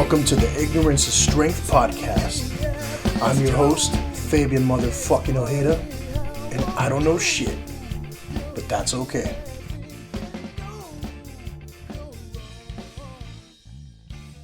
Welcome to the Ignorance is Strength podcast. I'm your host, Fabian motherfucking Ojeda, and I don't know shit, but that's okay.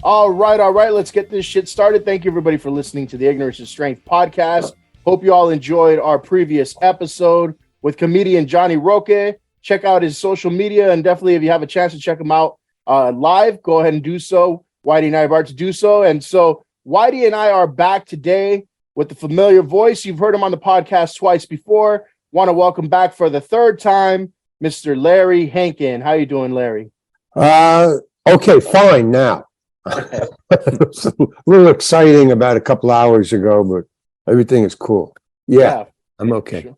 All right, let's get this shit started. Thank you everybody for listening to the Ignorance is Strength podcast. Hope you all enjoyed our previous episode with comedian Johnny Roque. Check out his social media, and definitely if you have a chance to check him out live, go ahead and do so. Whitey and I have to do so. And so Whitey and I are back today with the familiar voice. You've heard him on the podcast twice before. Want to welcome back for the third time, Mr. Larry Hankin. How you doing, Larry? Okay, fine now. It was a little exciting about a couple hours ago, but everything is cool. Yeah, I'm okay. Sure.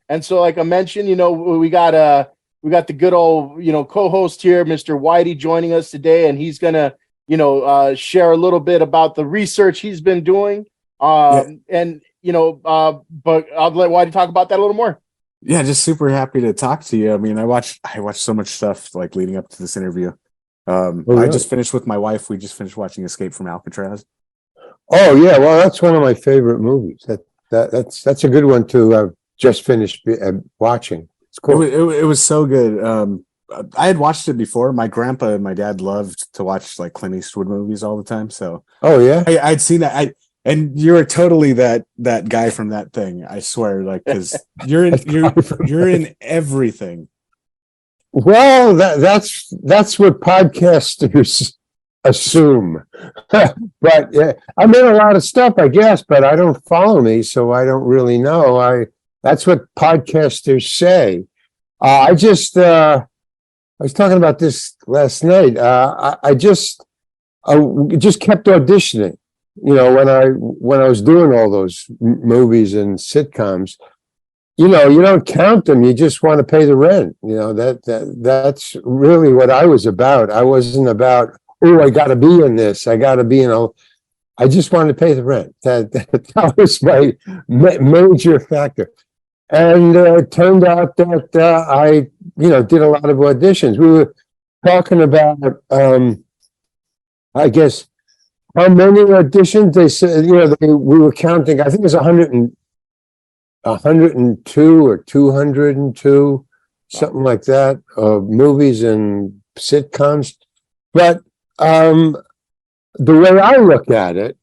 And so, like I mentioned, we got the good old, co-host here, Mr. Whitey, joining us today, and he's gonna share a little bit about the research he's been doing. But I'll let Whitey talk about that a little more. Yeah, just super happy to talk to you. I mean, I watched so much stuff like leading up to this interview. Really? I just finished with my wife. We just finished watching Escape from Alcatraz. Oh yeah, well that's one of my favorite movies. That's a good one to just finished watching. It's cool. It was so good. I had watched it before. My grandpa and my dad loved to watch like Clint Eastwood movies all the time. So, oh yeah, I'd seen that. And you're totally that guy from that thing. I swear, like because you're in everything. Well, that's what podcasters assume. But I'm in a lot of stuff, I guess. But I don't follow me, so I don't really know. That's what podcasters say. I was talking about this last night. I just kept auditioning. When I was doing all those movies and sitcoms, you don't count them. You just want to pay the rent. That's really what I was about. I wasn't about, I got to be in this. I got to be I just wanted to pay the rent. That was my major factor. And it turned out that I, did a lot of auditions. We were talking about, I guess, how many auditions they said. We were counting. I think it was 102 or 202, something like that, movies and sitcoms. But the way I look at it,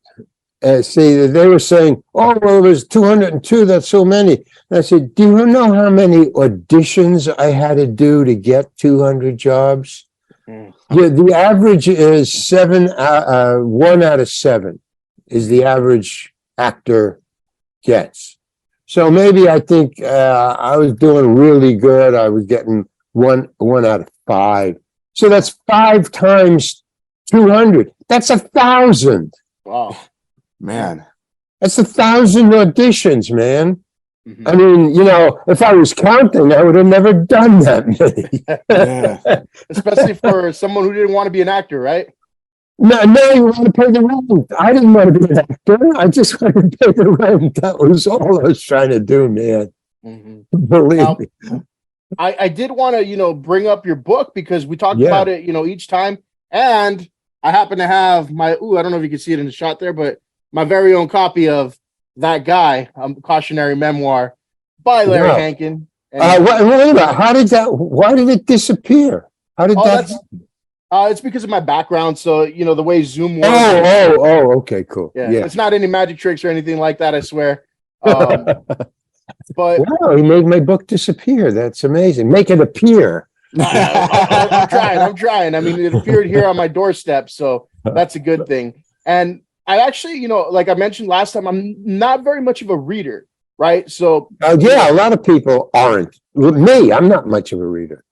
they were saying, oh, well, it was 202, that's so many. And I said, do you know how many auditions I had to do to get 200 jobs? Yeah, the average is 1 out of 7 is the average actor gets. So maybe I think I was doing really good. I was getting one out of 5. So that's 5 times 200. That's 1,000. Wow. Man, that's 1,000 auditions, man. Mm-hmm. I mean, if I was counting, I would have never done that many. Yeah. Especially for someone who didn't want to be an actor, right? No, you want to pay the rent. I didn't want to be an actor. I just wanted to pay the rent. That was all I was trying to do, man. Mm-hmm. Believe me. I did want to, bring up your book because we talked about it, each time. And I happen to have I don't know if you can see it in the shot there, but my very own copy of that guy, Cautionary Memoir by Larry Hankin. Wait a minute. Why did it disappear? How did that happen? It's because of my background. So, the way Zoom works. Okay, cool. Yeah. It's not any magic tricks or anything like that, I swear. But wow, he made my book disappear. That's amazing. Make it appear. I'm trying. I mean, it appeared here on my doorstep, so that's a good thing. And I actually, like I mentioned last time, I'm not very much of a reader, right? So a lot of people aren't. Me, I'm not much of a reader.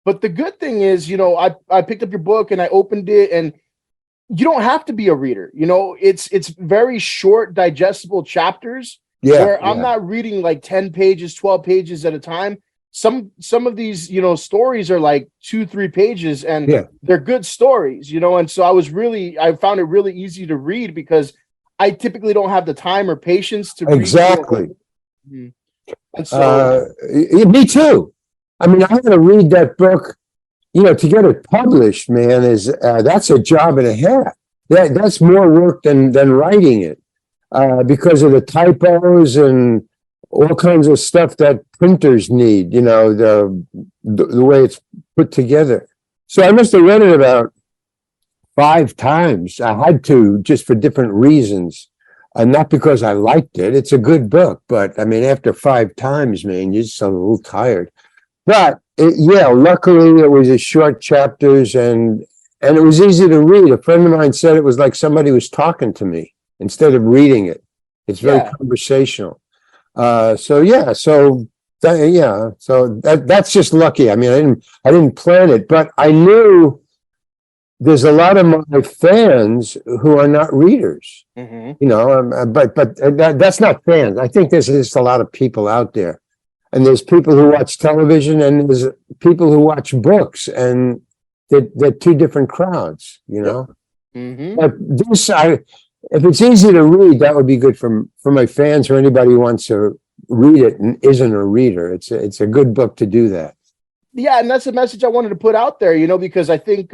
But the good thing is, I picked up your book and I opened it, and you don't have to be a reader. It's very short, digestible chapters. Where I'm not reading like 10 pages, 12 pages at a time. Some of these, stories are like 2-3 pages, and they're good stories, and so I found it really easy to read because I typically don't have the time or patience to read. Exactly. Mm-hmm. And so, me too. I mean, I had to read that book, to get it published, man, that's a job and a half. that's more work than writing it, because of the typos and all kinds of stuff that printers need. The way it's put together. So I must have read it about 5 times. I had to, just for different reasons, and not because I liked it. It's a good book, but I mean, after 5 times, man, you're just a little tired. But luckily it was a short chapters, and it was easy to read. A friend of mine said it was like somebody was talking to me instead of reading it. It's very conversational. So that's just lucky. I mean, I didn't plan it, but I knew there's a lot of my fans who are not readers. But that's not fans. I think there's just a lot of people out there, and there's people who watch television, and there's people who watch books, and they're two different crowds. But if it's easy to read, that would be good for my fans or anybody who wants to read it and isn't a reader. It's a good book to do that. Yeah, and that's the message I wanted to put out there, because I think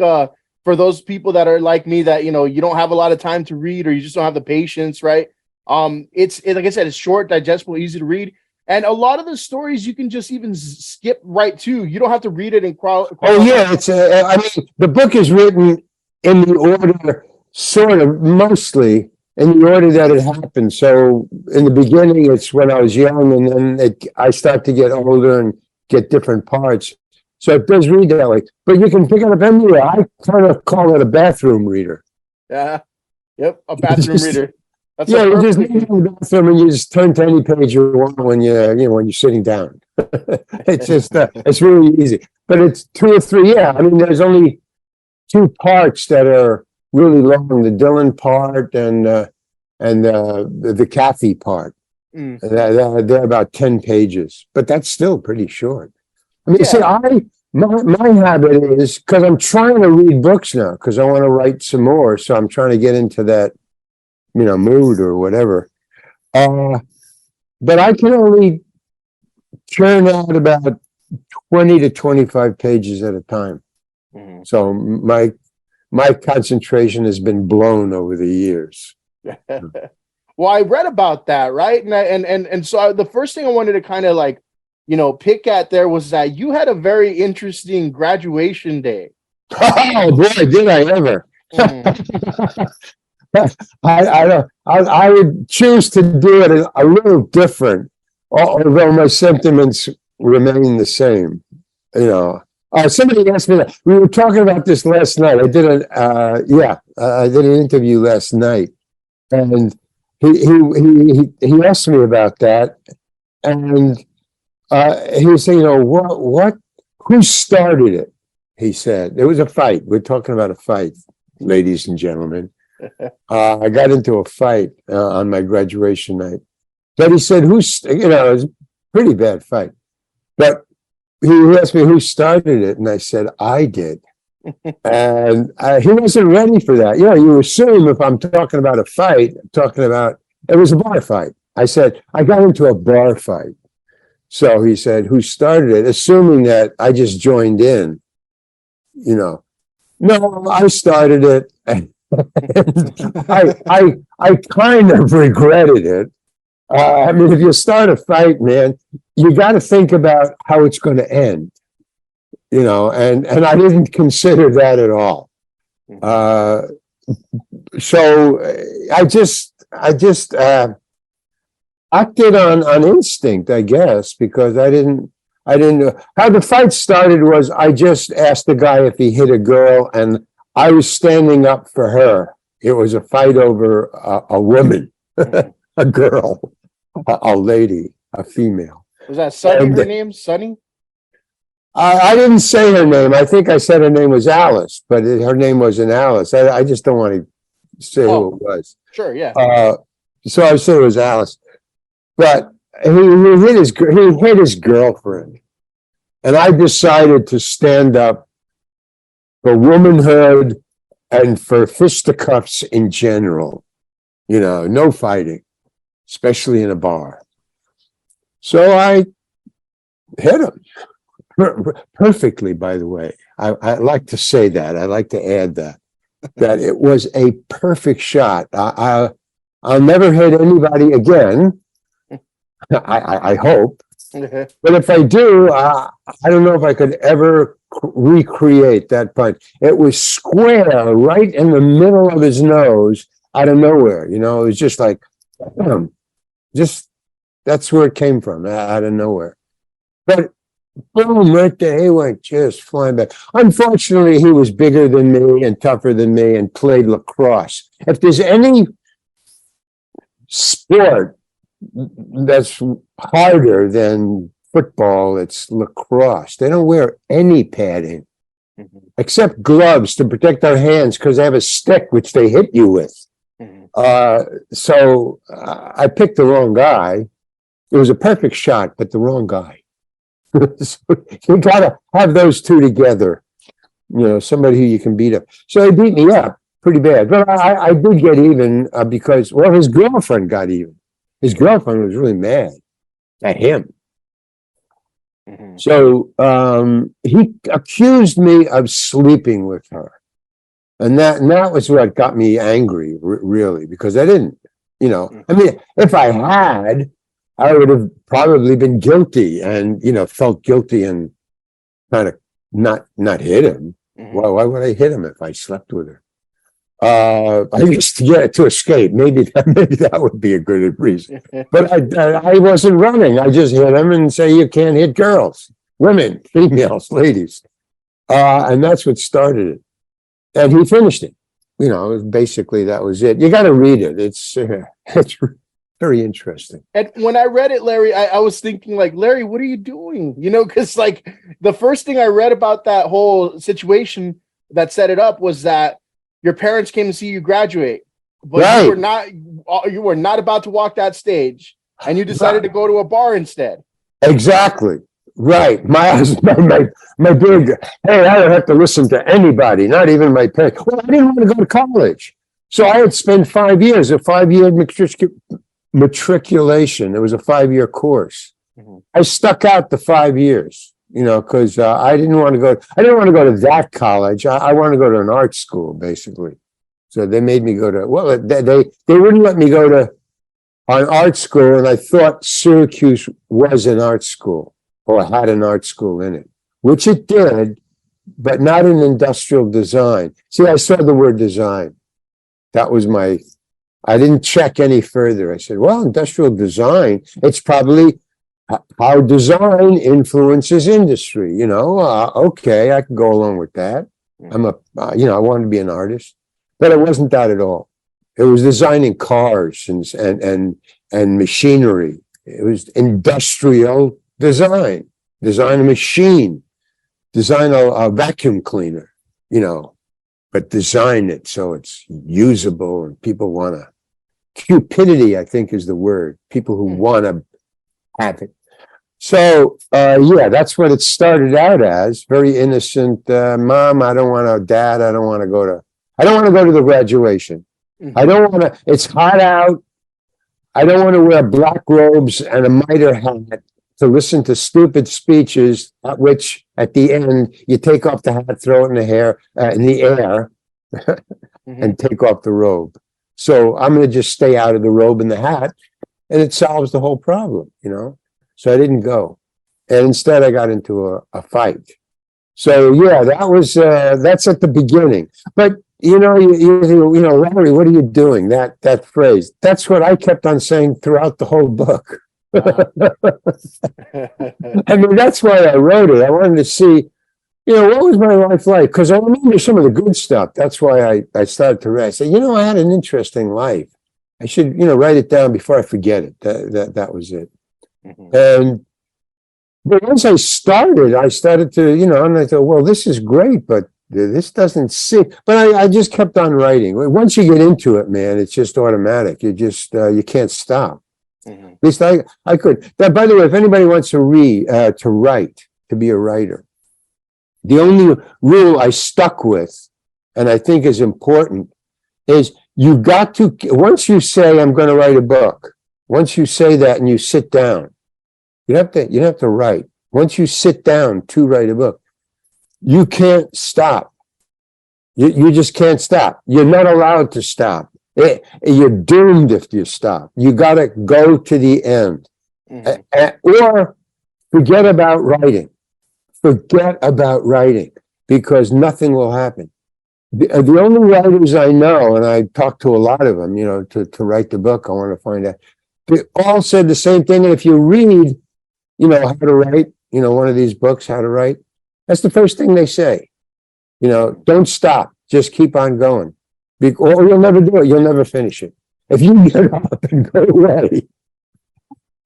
for those people that are like me, that, you don't have a lot of time to read, or you just don't have the patience, right? It's like I said, it's short, digestible, easy to read. And a lot of the stories you can just even skip right to. You don't have to read it in Oh, yeah. I mean, the book is written in the order, sort of, mostly in the order that it happened. So in the beginning, it's when I was young, and then I start to get older and get different parts. So it does read that way. But you can pick it up anywhere. I kind of call it a bathroom reader. Yeah. Yep. A bathroom reader. That's you just leave it in the bathroom and you just turn to any page you want when you're sitting down. It's just it's really easy. But it's 2 or 3. Yeah, I mean, there's only 2 parts that are really long: the Dylan part and the Kathy part. They're about 10 pages, but that's still pretty short. I mean, see, my habit is, because I'm trying to read books now, because I want to write some more, so I'm trying to get into that mood or whatever. But I can only churn out about 20 to 25 pages at a time. So my concentration has been blown over the years. Well, I read about that, right? And so the first thing I wanted to kind of pick at there was that you had a very interesting graduation day. Oh boy, did I ever. I would choose to do it a little different, although my sentiments remain the same. Somebody asked me that. We were talking about this last night. I did an interview last night, and he asked me about that, and he was saying, who started it? He said, it was a fight. We're talking about a fight, ladies and gentlemen. I got into a fight on my graduation night. But he said, it was a pretty bad fight. But he asked me who started it, and I said, I did. And he wasn't ready for that. You assume if I'm talking about a fight, it was a bar fight. I said, I got into a bar fight. So he said, who started it? Assuming that I just joined in. No, I started it. I kind of regretted it. I mean, if you start a fight, man, you got to think about how it's going to end, and I didn't consider that at all. So I just acted on instinct, I guess, because I didn't know how the fight started. Was I just asked the guy if he hit a girl, and I was standing up for her. It was a fight over a woman, a girl, a lady, a female. Was that Sunny? Her name, Sunny? I didn't say her name. I think I said her name was Alice, but her name wasn't Alice. I just don't want to say who it was. Sure, yeah. So I said it was Alice, but he hit his girlfriend, and I decided to stand up for womanhood and for fisticuffs in general. No fighting, especially in a bar. So I hit him perfectly, by the way. I like to say that. I like to add that. that it was a perfect shot. I'll never hit anybody again. I hope. But if I do, I don't know if I could ever recreate that punch. It was square right in the middle of his nose out of nowhere. You know, it was just like, just that's where it came from, out of nowhere. But boom, right there, he went just flying back. Unfortunately, he was bigger than me and tougher than me and played lacrosse. If there's any sport that's harder than football, it's lacrosse. They don't wear any padding except gloves to protect their hands because they have a stick which they hit you with. So I picked the wrong guy. It was a perfect shot, but the wrong guy. So you gotta have those two together. You know, somebody who you can beat up. So he beat me up pretty bad, but I did get even because, well, his girlfriend got even. His girlfriend was really mad at him. So he accused me of sleeping with her. And that was what got me angry, really, because I didn't, you know, I mean, if I had, I would have probably been guilty and, you know, felt guilty and kind of not hit him. Why would I hit him if I slept with her? I used to get to escape. Maybe that would be a good reason. But I wasn't running. I just hit him and say, you can't hit girls, women, females, ladies. And that's what started it. And he finished it. You know, basically that was it. You got to read it. It's very interesting. And when I read it, Larry, I was thinking like, Larry, what are you doing? You know, because like the first thing I read about that whole situation that set it up was that your parents came to see you graduate, but right. you were not about to walk that stage, and you decided to go to a bar instead. Exactly. Right. My big, hey, I don't have to listen to anybody, not even my parents. Well, I didn't want to go to college. So I had spent 5 years, a 5-year matriculation. It was a 5-year course. I stuck out the 5 years, you know, because I didn't want to go to that college. I wanted to go to an art school, basically. So they made me go to, well, they wouldn't let me go to an art school, and I thought Syracuse was an art school or had an art school in it, which it did, but not in industrial design. See, I saw the word design. That was I didn't check any further. I said, well, industrial design, it's probably how design influences industry, you know, okay, I can go along with that. I wanted to be an artist, but it wasn't that at all. It was designing cars and machinery. It was industrial design a machine, design a vacuum cleaner, you know, but design it so it's usable and people want to. Cupidity, I think, is the word. People who want to have it. So, that's what it started out as. Very innocent. Mom, I don't want to. Dad, I don't want to go to the graduation. I don't want to. It's hot out. I don't want to wear black robes and a mitre hat to listen to stupid speeches at which, at the end, you take off the hat, throw it in the air, and take off the robe. So I'm going to just stay out of the robe and the hat, and it solves the whole problem, you know? So I didn't go. And instead I got into a fight. So that's at the beginning. But, you know, Larry, what are you doing? That phrase, that's what I kept on saying throughout the whole book. I mean, that's why I wrote it. I wanted to see, you know, what was my life like? Because I remember some of the good stuff. That's why I started to write. I said, you know, I had an interesting life. I should, you know, write it down before I forget it. That was it. But once I started to, you know, and I thought, well, this is great, but this doesn't seem. But I just kept on writing. Once you get into it, man, it's just automatic. You can't stop. At least I could. By the way, if anybody wants to write, to be a writer, the only rule I stuck with, and I think is important, is you got to, once you say, I'm going to write a book, once you say that and you sit down, you have to write. Once you sit down to write a book, you can't stop. You just can't stop. You're not allowed to stop. You're doomed if you stop. You got to go to the end. Or forget about writing. Forget about writing because nothing will happen. The only writers I know, and I talked to a lot of them, to write the book, I want to find out, they all said the same thing. And if you read, how to write, one of these books, how to write, that's the first thing they say. Don't stop. Just keep on going. Or you'll never do it. You'll never finish it. If you get up and go away,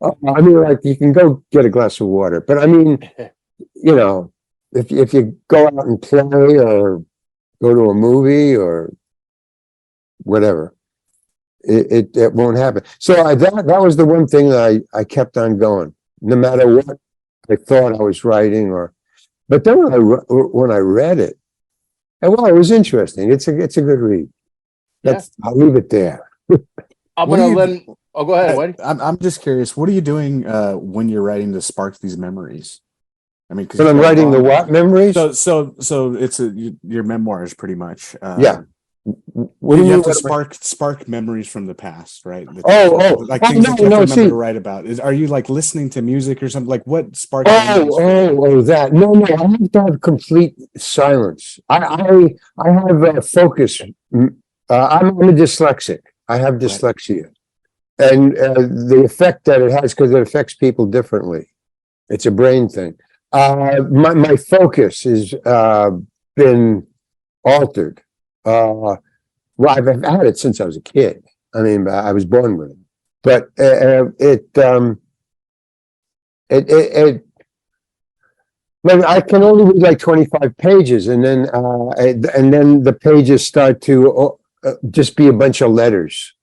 I mean, like you can go get a glass of water. But I mean, if you go out and play or go to a movie or whatever, it won't happen. So that was the one thing that I kept on going, no matter what I thought I was writing. But then when I read it, and well, it was interesting. It's a good read. I'll leave it there. I'm gonna let. Oh, go ahead. What? I'm just curious. What are you doing when you're writing to spark these memories? I mean, when I'm writing the what memories? So it's your memoirs, pretty much. Yeah. What do you have to spark memories from the past, right? Things that you remember to write about. Are you like listening to music or something? Like what sparks? That. No, I have to have complete silence. I have a focus. I'm a dyslexic. I have dyslexia, and the effect that it has, because it affects people differently. It's a brain thing. My focus has been altered. Well, I've had it since I was a kid. I mean, I was born with it, but like I can only read like 25 pages, and then the pages start to just be a bunch of letters.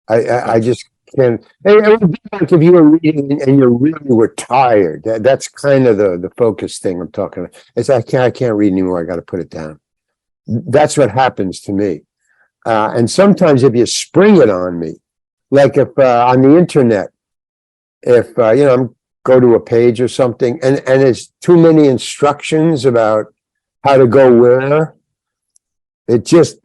I just can't. It would be like if you were reading and you really were tired. That's kind of the focus thing I'm talking about. It's I can't read anymore. I got to put it down. That's what happens to me. And sometimes if you spring it on me, like if on the internet, if I'm go to a page or something and it's too many instructions about how to go where, it just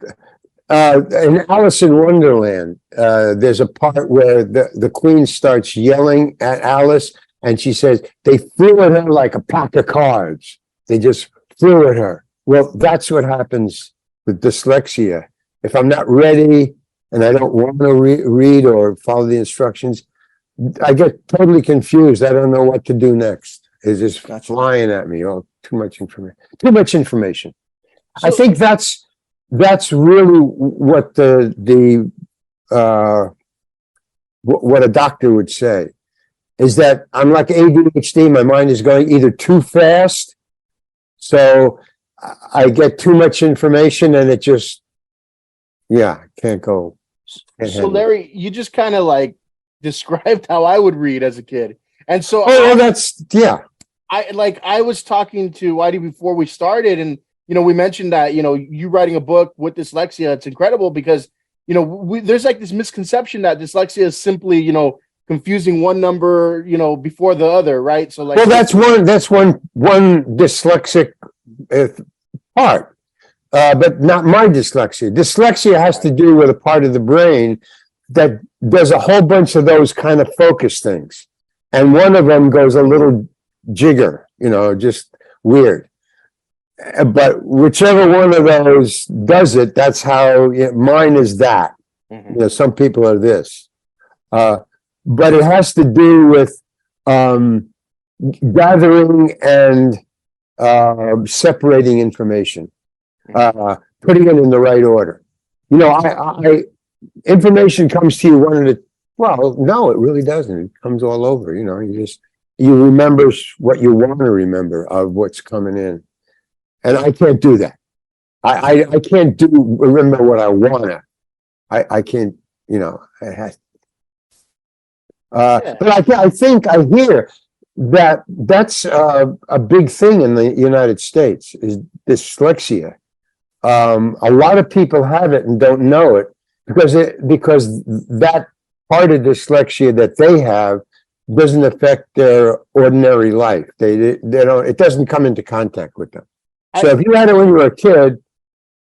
in Alice in Wonderland, there's a part where the queen starts yelling at Alice and she says they threw at her like a pack of cards. They just threw at her. Well, that's what happens with dyslexia. If I'm not ready and I don't want to read or follow the instructions, I get totally confused. I don't know what to do next. It's just flying at me. Oh, too much information. So, I think that's really what what a doctor would say, is that I'm like ADHD. My mind is going either too fast, so I get too much information and it just, can't go. So Larry, you just kind of like described how I would read as a kid. And so I was talking to Whitey before we started, and we mentioned that you writing a book with dyslexia. It's incredible because there's like this misconception that dyslexia is simply confusing one number before the other, right? So like, that's one dyslexic part, but not my dyslexia. Dyslexia has to do with a part of the brain that does a whole bunch of those kind of focus things, and one of them goes a little jigger, just weird. But whichever one of those does it, that's how mine is that. Mm-hmm. Some people are this, but it has to do with gathering and separating information, putting it in the right order. Information comes to you no, it really doesn't. It comes all over. You remember what you want to remember of what's coming in. And I can't do that. I can't remember what I wanna. I can't, but I think I hear that's a big thing in the United States is dyslexia. A lot of people have it and don't know it because that part of dyslexia that they have doesn't affect their ordinary life. They don't. It doesn't come into contact with them. So if you had it when you were a kid,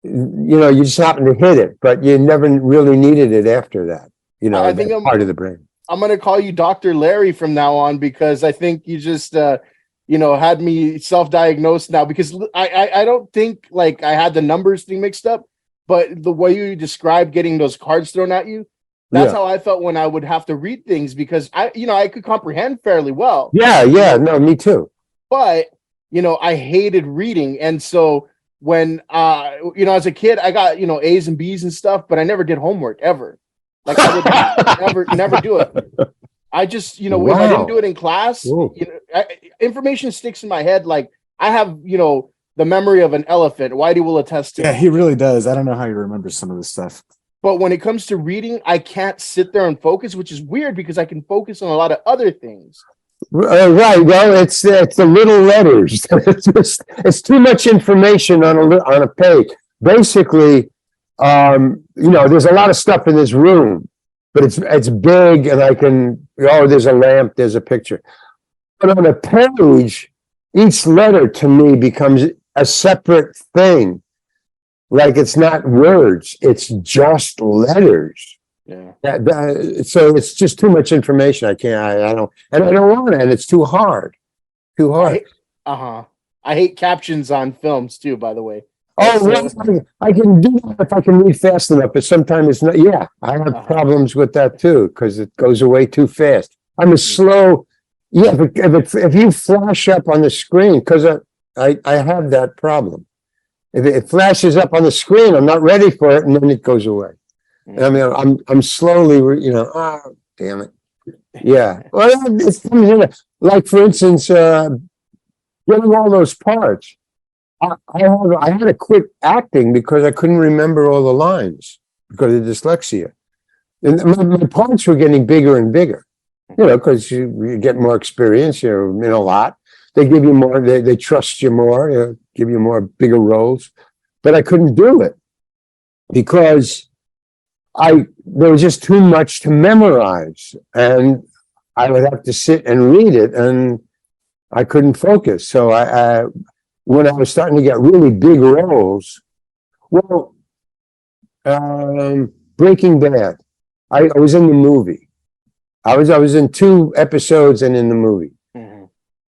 you just happen to hit it, but you never really needed it after that. I think part of the brain. I'm going to call you Dr. Larry from now on, because I think you just, had me self-diagnosed now, because I don't think like I had the numbers thing mixed up, but the way you described getting those cards thrown at you, that's how I felt when I would have to read things, because I could comprehend fairly well. Yeah. No, me too. But, I hated reading. And so when, as a kid, I got, A's and B's and stuff, but I never did homework ever. Like I would never do it. I just, if I didn't do it in class, information sticks in my head. Like I have, the memory of an elephant. Whitey will attest to. Yeah, he really does. I don't know how he remembers some of this stuff. But when it comes to reading, I can't sit there and focus, which is weird because I can focus on a lot of other things. Right. Well, it's the little letters. It's too much information on a page. Basically, there's a lot of stuff in this room, but it's big, and there's a lamp, there's a picture. But on a page, each letter to me becomes a separate thing. Like it's not words, it's just letters. Yeah. So it's just too much information. I don't want it, and it's too hard. I hate captions on films too, by the way. I can do that if I can read fast enough, but sometimes it's not. Yeah, I have problems with that too, because it goes away too fast. I'm a slow. Yeah, if you flash up on the screen, because I have that problem. If it flashes up on the screen, I'm not ready for it, and then it goes away. I mean, I'm slowly, damn it. Yeah. Well, it's like, for instance, getting all those parts. I had to quit acting because I couldn't remember all the lines because of dyslexia. And my parts were getting bigger and bigger, because you get more experience, you're in a lot. They give you more, they trust you more, give you more bigger roles. But I couldn't do it because there was just too much to memorize, and I would have to sit and read it, and I couldn't focus. So when I was starting to get really big roles, Breaking Bad, I was in the movie. I was in 2 episodes and in the movie. Mm-hmm.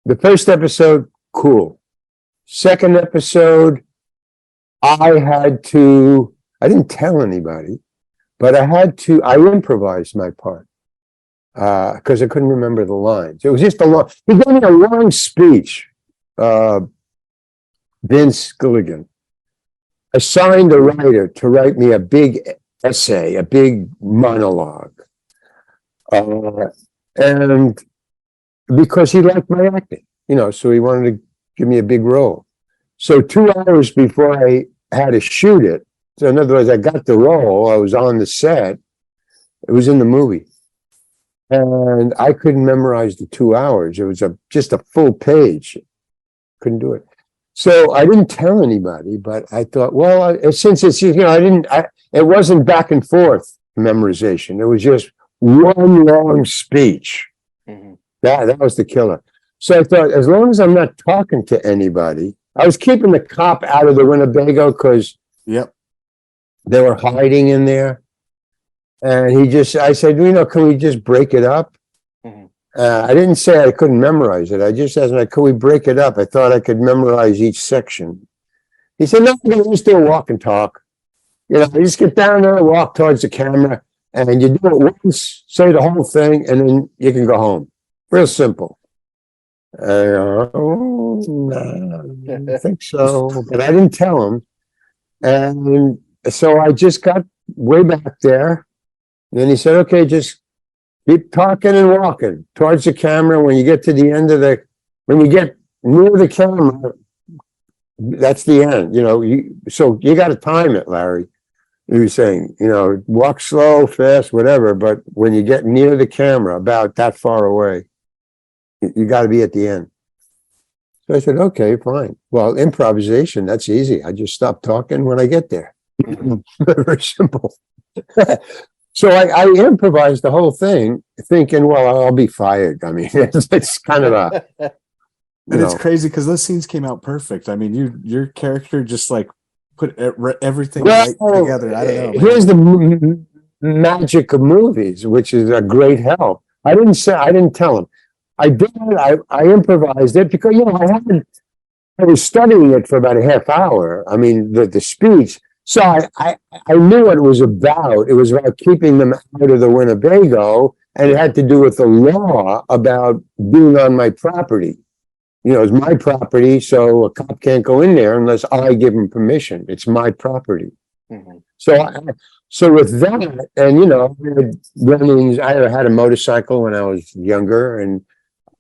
The first episode, cool. Second episode, I didn't tell anybody, but I improvised my part because I couldn't remember the lines. It was just he gave me a long speech. Vince Gilligan assigned a writer to write me a big essay, a big monologue. And because he liked my acting, so he wanted to give me a big role. So 2 hours before I had to shoot it, so in other words, I got the role, I was on the set, it was in the movie. And I couldn't memorize the 2 hours. It was just a full page. Couldn't do it. So I didn't tell anybody, but I thought, since it's, it wasn't back and forth memorization. It was just one long speech. Mm-hmm. That was the killer. So I thought, as long as I'm not talking to anybody, I was keeping the cop out of the Winnebago because they were hiding in there. And I said, can we just break it up? Mm-hmm. I didn't say I couldn't memorize it. I just asked him, could we break it up? I thought I could memorize each section. He said, no, we'll just do a walk and talk. You just get down there, walk towards the camera, and you do it once, say the whole thing, and then you can go home. Real simple. I don't think so, but I didn't tell him. And so I just got way back there. And then he said, okay, just keep talking and walking towards the camera. When you get to the end when you get near the camera, that's the end. So you got to time it, Larry. He was saying, walk slow, fast, whatever. But when you get near the camera, about that far away, you got to be at the end. So I said, okay, fine. Well, improvisation, that's easy. I just stop talking when I get there. Very simple. So I improvised the whole thing thinking, well, I'll be fired. I mean, it's kind of and it's crazy because those scenes came out perfect. I mean, your character just like put everything right together. I don't know, man. Here's the magic of movies, which is a great help. I didn't tell him. I did. I improvised it because I was studying it for about a half hour. I mean, the speech. So I knew what it was about. It was about keeping them out of the Winnebago, and it had to do with the law about being on my property. It's my property, so a cop can't go in there unless I give him permission. It's my property. Mm-hmm. So with that, and I had a motorcycle when I was younger, and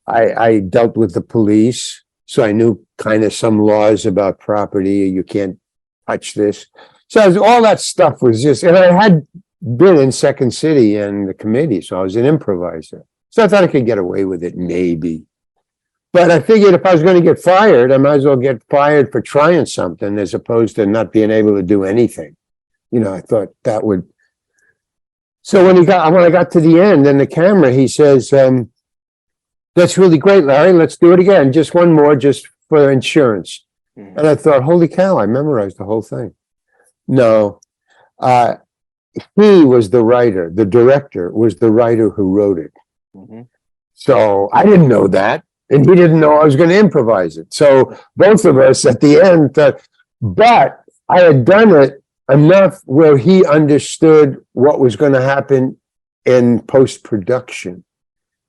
I dealt with the police, so I knew kind of some laws about property. You can't touch this. So all that stuff was just, and I had been in Second City and the committee, so I was an improviser. So I thought I could get away with it, maybe. But I figured if I was going to get fired, I might as well get fired for trying something as opposed to not being able to do anything. I thought that would. So when I got to the end and the camera, he says, "That's really great, Larry. Let's do it again. Just one more, just for insurance." Mm-hmm. And I thought, holy cow, I memorized the whole thing. No, he was the writer. The director was the writer who wrote it. Mm-hmm. So I didn't know that. And he didn't know I was going to improvise it. So both of us at the end, but I had done it enough where he understood what was going to happen in post-production.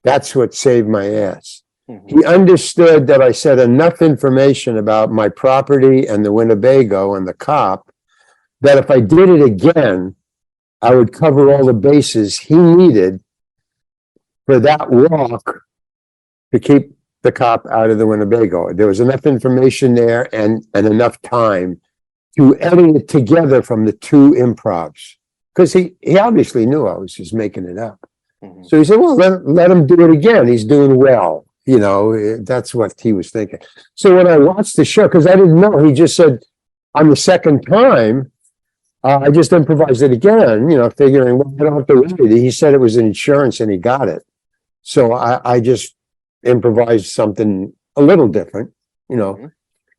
That's what saved my ass. Mm-hmm. He understood that I said enough information about my property and the Winnebago and the cop that if I did it again, I would cover all the bases he needed for that walk to keep the cop out of the Winnebago. There was enough information there and enough time to edit it together from the two improvs. Because he obviously knew I was just making it up. Mm-hmm. So he said, well, let him do it again. He's doing well. That's what he was thinking. So when I watched the show, because I didn't know, he just said, on the second time, I just improvised it again, figuring, well, I don't have to write it. He said it was insurance and he got it. So I just improvised something a little different, mm-hmm.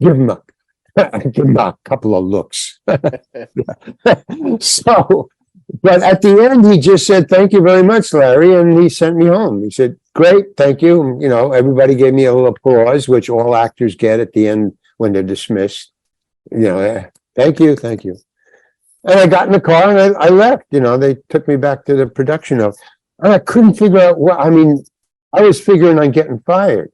give him a couple of looks. So, but at the end, he just said, "Thank you very much, Larry." And he sent me home. He said, "Great, thank you." Everybody gave me a little applause, which all actors get at the end when they're dismissed. Thank you, thank you. And I got in the car and I left. They took me back to the production of, and I couldn't figure out I was figuring on getting fired.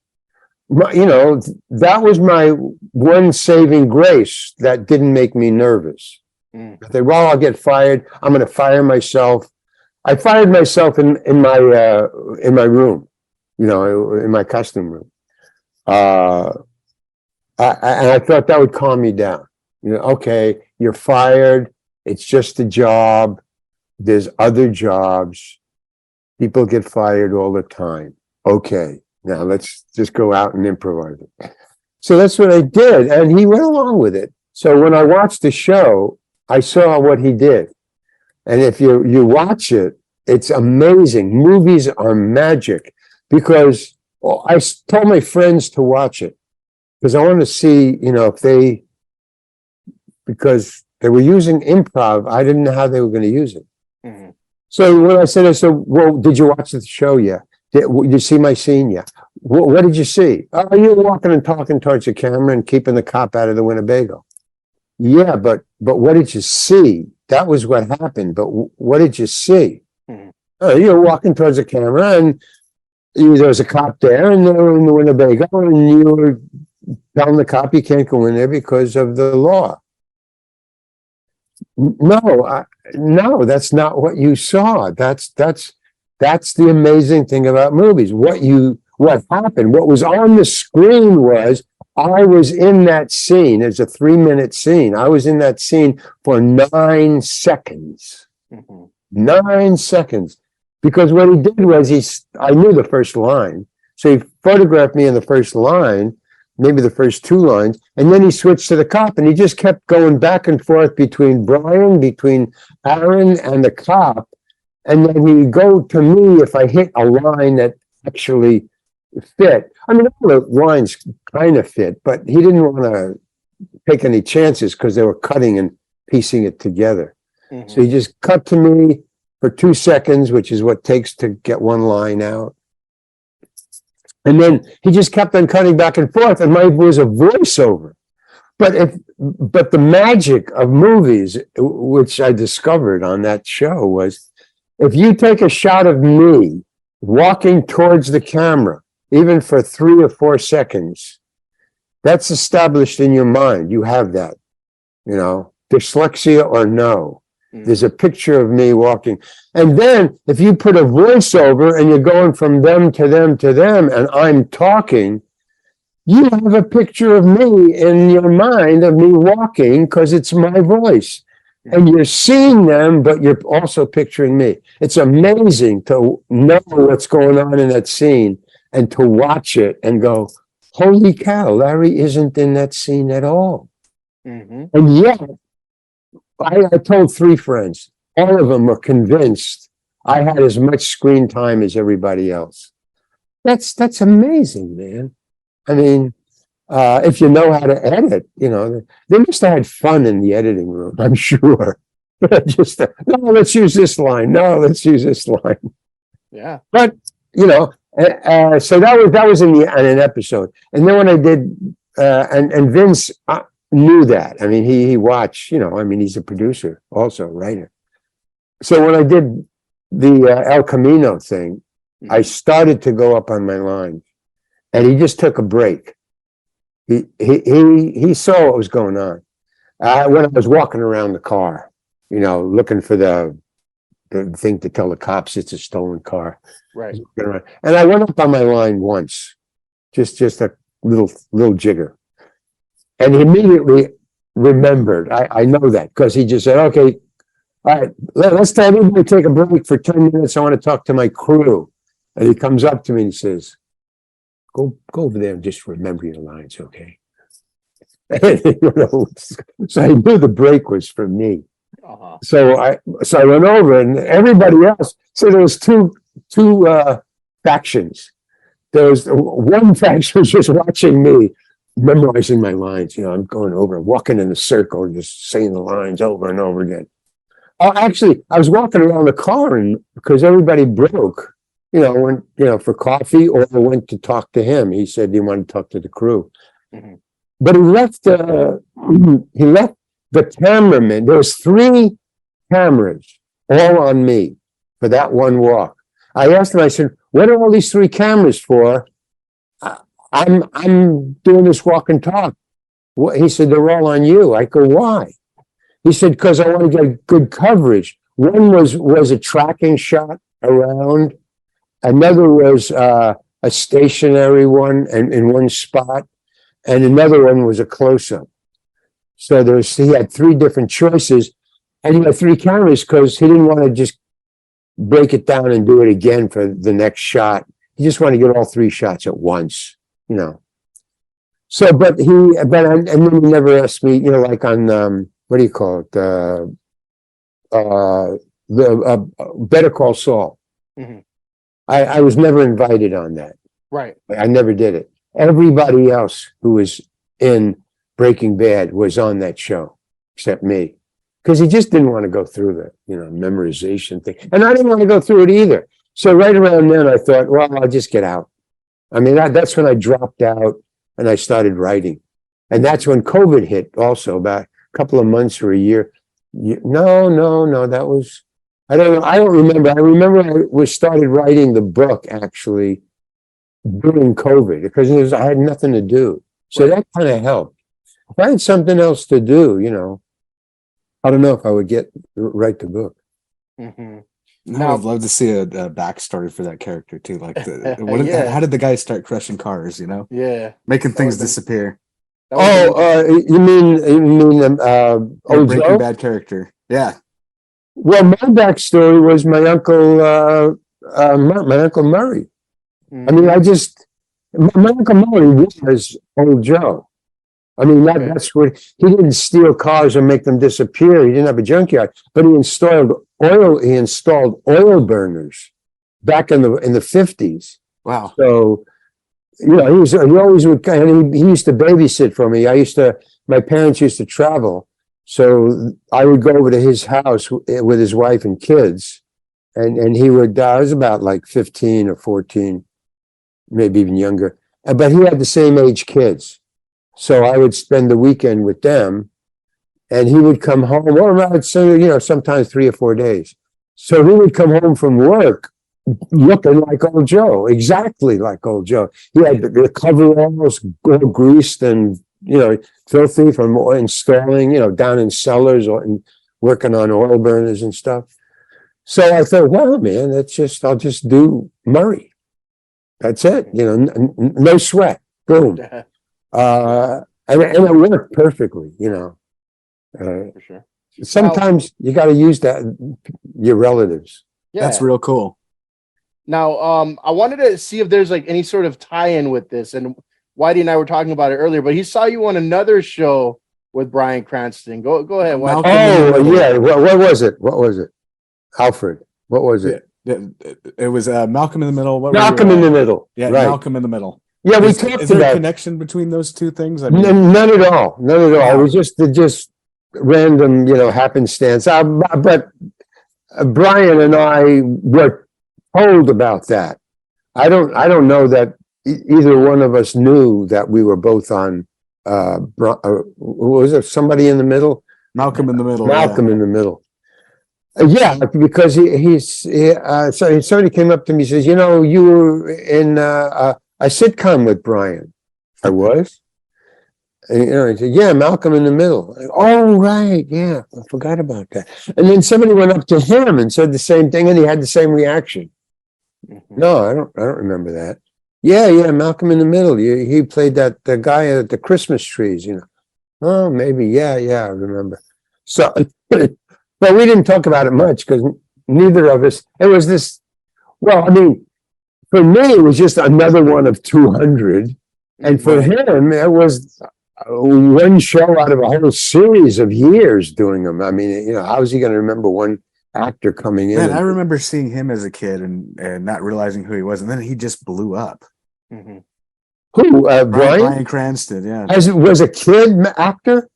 That was my one saving grace that didn't make me nervous. I said, well, I'll get fired. I'm going to fire myself. I fired myself in my room, in my custom room. And I thought that would calm me down. Okay, you're fired. It's just a job. There's other jobs. People get fired all the time. Okay, now let's just go out and improvise it. So that's what I did, and he went along with it. So when I watched the show, I saw what he did. And if you watch it, it's amazing. Movies are magic because I told my friends to watch it because I want to see, because they were using improv. I didn't know how they were going to use it. Mm-hmm. So when I said, well, did you watch the show? Yeah. Did you see my scene? Yeah. What did you see? Oh, you were walking and talking towards the camera and keeping the cop out of the Winnebago. Yeah, but what did you see? That was what happened. But what did you see? Mm-hmm. You were walking towards the camera and there was a cop there and they were in the Winnebago and you were telling the cop you can't go in there because of the law. No, that's not what you saw. That's the amazing thing about movies. What happened, what was on the screen was I was in that scene. It's a 3-minute scene. I was in that scene for 9 seconds. Mm-hmm. 9 seconds. Because what he did was I knew the first line. So he photographed me in the first line, maybe the first 2 lines, and then he switched to the cop and he just kept going back and forth between Aaron and the cop. And then he'd go to me if I hit a line that actually fit. I mean, all the lines kind of fit, but he didn't want to take any chances because they were cutting and piecing it together. Mm-hmm. So he just cut to me for 2 seconds, which is what it takes to get one line out. And then he just kept on cutting back and forth, and mine was a voiceover. But the magic of movies, which I discovered on that show, was if you take a shot of me walking towards the camera, even for 3 or 4 seconds, that's established in your mind. You have that, dyslexia or no. There's a picture of me walking. And then if you put a voiceover and you're going from them to them to them, and I'm talking, you have a picture of me in your mind of me walking because it's my voice. And you're seeing them, but you're also picturing me. It's amazing to know what's going on in that scene and to watch it and go, holy cow, Larry isn't in that scene at all. Mm-hmm. And yet, I told 3 friends, all of them were convinced I had as much screen time as everybody else. That's amazing, man. I mean, if you know how to edit, they must have had fun in the editing room, I'm sure. Just, no, let's use this line. No, let's use this line. Yeah. But, so that was in an episode. And then when I did, and Vince knew that. I mean, he watched, he's a producer, also a writer. So when I did the El Camino thing, I started to go up on my line, and he just took a break. He saw what was going on. When I was walking around the car, looking for the thing to tell the cops it's a stolen car. Right. And I went up on my line once, just a little jigger. And he immediately remembered. I know that because he just said, okay, all right, let's everybody take a break for 10 minutes. I want to talk to my crew. And he comes up to me and he says, go over there and just remember your lines, okay? And, so I knew the break was for me. Uh-huh. So I went over, and everybody else. So there was two factions. There was one faction was just watching me memorizing my lines. I'm going over, walking in a circle, and just saying the lines over and over again. Oh, actually, I was walking around the car, and because everybody broke, went for coffee or went to talk to him. He said he wanted to talk to the crew, but he left. He left the cameraman. There was 3 cameras all on me for that one walk. I asked him. I said, "What are all these 3 cameras for?" I'm doing this walk and talk. He said, "They're all on you." I go, "Why?" He said, "Because I want to get good coverage." One was a tracking shot around. Another was a stationary one and in one spot. And another one was a close-up. So he had 3 different choices. And he had 3 cameras because he didn't want to just break it down and do it again for the next shot. He just wanted to get all 3 shots at once, So, and then he never asked me, like on, what do you call it? The Better Call Saul. Mm-hmm. I was never invited on that. Right. I never did it. Everybody else who was in Breaking Bad was on that show, except me. Because he just didn't want to go through the, memorization thing. And I didn't want to go through it either. So right around then I thought, well, I'll just get out. I mean, that's when I dropped out and I started writing. And that's when COVID hit also, about a couple of months or a year. No, that was... I don't know. I don't remember. I remember I started writing the book actually during COVID because I had nothing to do. So that kind of helped. If I had something else to do, I don't know if I would write the book. Mm-hmm. I would love to see a backstory for that character too. Like, how did the guy start crushing cars? Yeah, making things disappear. You mean Breaking Bad character? Yeah. Well, my backstory was my uncle Murray. Mm-hmm. I mean, my uncle Murray was Old Joe. I mean, that's what he didn't steal cars or make them disappear. He didn't have a junkyard, but he installed oil burners back in the 50s. Wow. So, he always would, and he used to babysit for me. my parents used to travel. So I would go over to his house with his wife and kids. And he would, I was about like 15 or 14, maybe even younger. But he had the same age kids. So I would spend the weekend with them. And he would come home, or I'd say, sometimes 3 or 4 days. So he would come home from work looking like old Joe, exactly like old Joe. He had the coveralls all greased and, filthy from installing, down in cellars and working on oil burners and stuff. So I thought, well, man, I'll just do Murray. That's it. No sweat. Boom. And it worked perfectly, For sure. Sometimes you got to use that, your relatives. Yeah. That's real cool. Now, I wanted to see if there's like any sort of tie-in with this, and Whitey and I were talking about it earlier, but he saw you on another show with Bryan Cranston. Go ahead, Whitey. Oh, yeah. What was it? Alfred. What was it? It was Malcolm in the Middle. Malcolm in the Middle. Yeah, right. Malcolm in the Middle. Yeah, we Is talked there about a connection between those two things? none at all. None at all. It was just random, happenstance. But Brian and I were told about that. I don't know that either one of us knew that we were both on. Was it somebody in the middle? Malcolm in the Middle. Malcolm in the Middle. Yeah, because so somebody came up to me and says, you were in a sitcom with Brian. I was. And, he said, yeah, Malcolm in the Middle. Oh, right. Yeah, I forgot about that. And then somebody went up to him and said the same thing, and he had the same reaction. No, I don't remember that. Yeah, Malcolm in the Middle. He played the guy at the Christmas trees, Oh, maybe. Yeah, I remember. So, but we didn't talk about it much because neither of us, it was this, well, I mean, for me, it was just another one of 200. And for him, it was one show out of a whole series of years doing them. I mean, how is he going to remember one actor coming in? Man, I remember seeing him as a kid and not realizing who he was. And then he just blew up. Mm-hmm. Who? Brian? Bryan Cranston, yeah. Was a kid actor?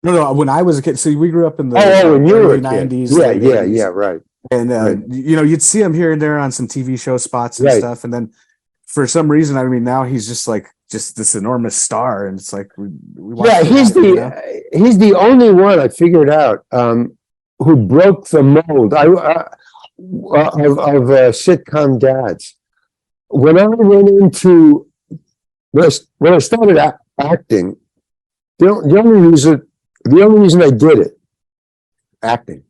No, when I was a kid. See, we grew up in the when you were a 90s. kid. Yeah, right. And, right. You'd see him here and there on some TV show spots and stuff. And then for some reason, I mean, now he's just this enormous star. And it's like, he's the only one I figured out who broke the mold of sitcom dads. When I went into, when I started acting, the only reason I did it, acting,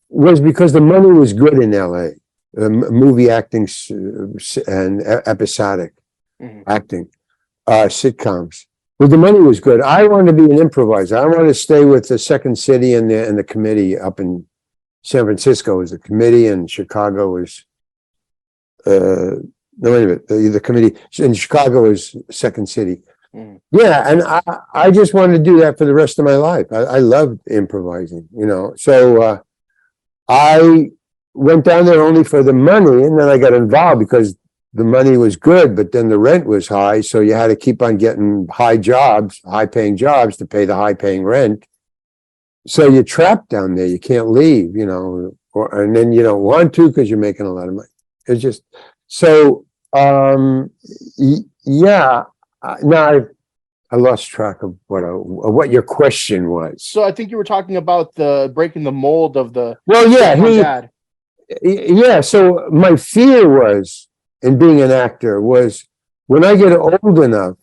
was because the money was good in LA. Movie acting and episodic acting, sitcoms. Well, the money was good. I wanted to be an improviser. I wanted to stay with the Second City and the committee up in San Francisco was the committee, and Chicago was no, wait a minute. The committee in Chicago is Second City. Yeah, and I just wanted to do that for the rest of my life. I loved improvising, So I went down there only for the money, and then I got involved because the money was good, but then the rent was high, so you had to keep on getting high-paying jobs to pay the high-paying rent. So you're trapped down there. You can't leave, and then you don't want to because you're making a lot of money. It's just so. Yeah. Now I lost track of what your question was. So I think you were talking about the breaking the mold of the. Well, yeah, yeah. So my fear was in being an actor was when I get old enough,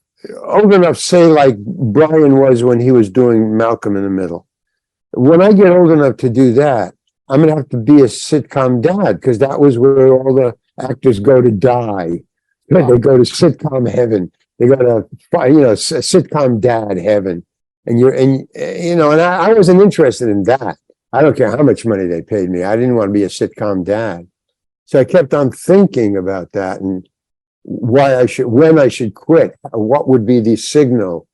say like Brian was when he was doing Malcolm in the Middle. When I get old enough to do that, I'm going to have to be a sitcom dad because that was where all the actors go to die. They go to sitcom heaven. They go to, sitcom dad heaven. And I wasn't interested in that. I don't care how much money they paid me. I didn't want to be a sitcom dad. So I kept on thinking about that and when I should quit, what would be the signal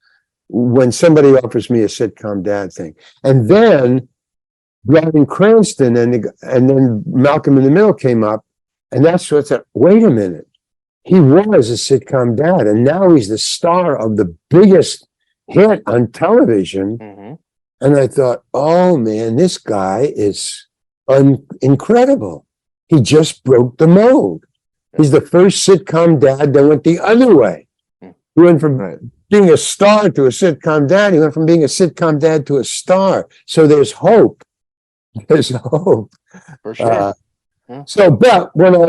when somebody offers me a sitcom dad thing. And then Bryan Cranston and then Malcolm in the Middle came up, and that's what I said, wait a minute. He was a sitcom dad, and now he's the star of the biggest hit on television. And I thought, oh man, this guy is incredible. He just broke the mold. He's the first sitcom dad that went the other way. He went from being a star to a sitcom dad. He went from being a sitcom dad to a star. So there's hope. There's hope. For sure. So, but when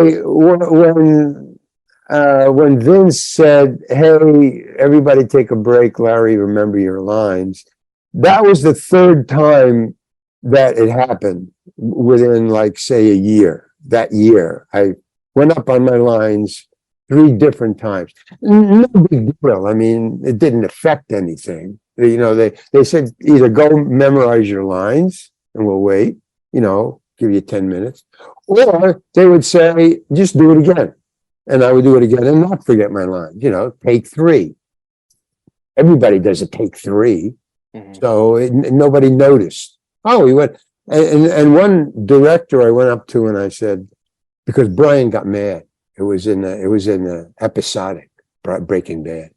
Vince said, "Hey, everybody, take a break. Larry, remember your lines," that was the third time that it happened within, like, say, a year. That year, I went up on my lines 3 different times. No big deal. I mean, it didn't affect anything. You know, they said either go memorize your lines and we'll wait, you know, give you 10 minutes, or they would say, just do it again. And I would do it again and not forget my lines, you know, take 3. Everybody does a take 3. So nobody noticed. Oh, we went, and one director I went up to and I said, because Brian got mad. It was in episodic Breaking Bad.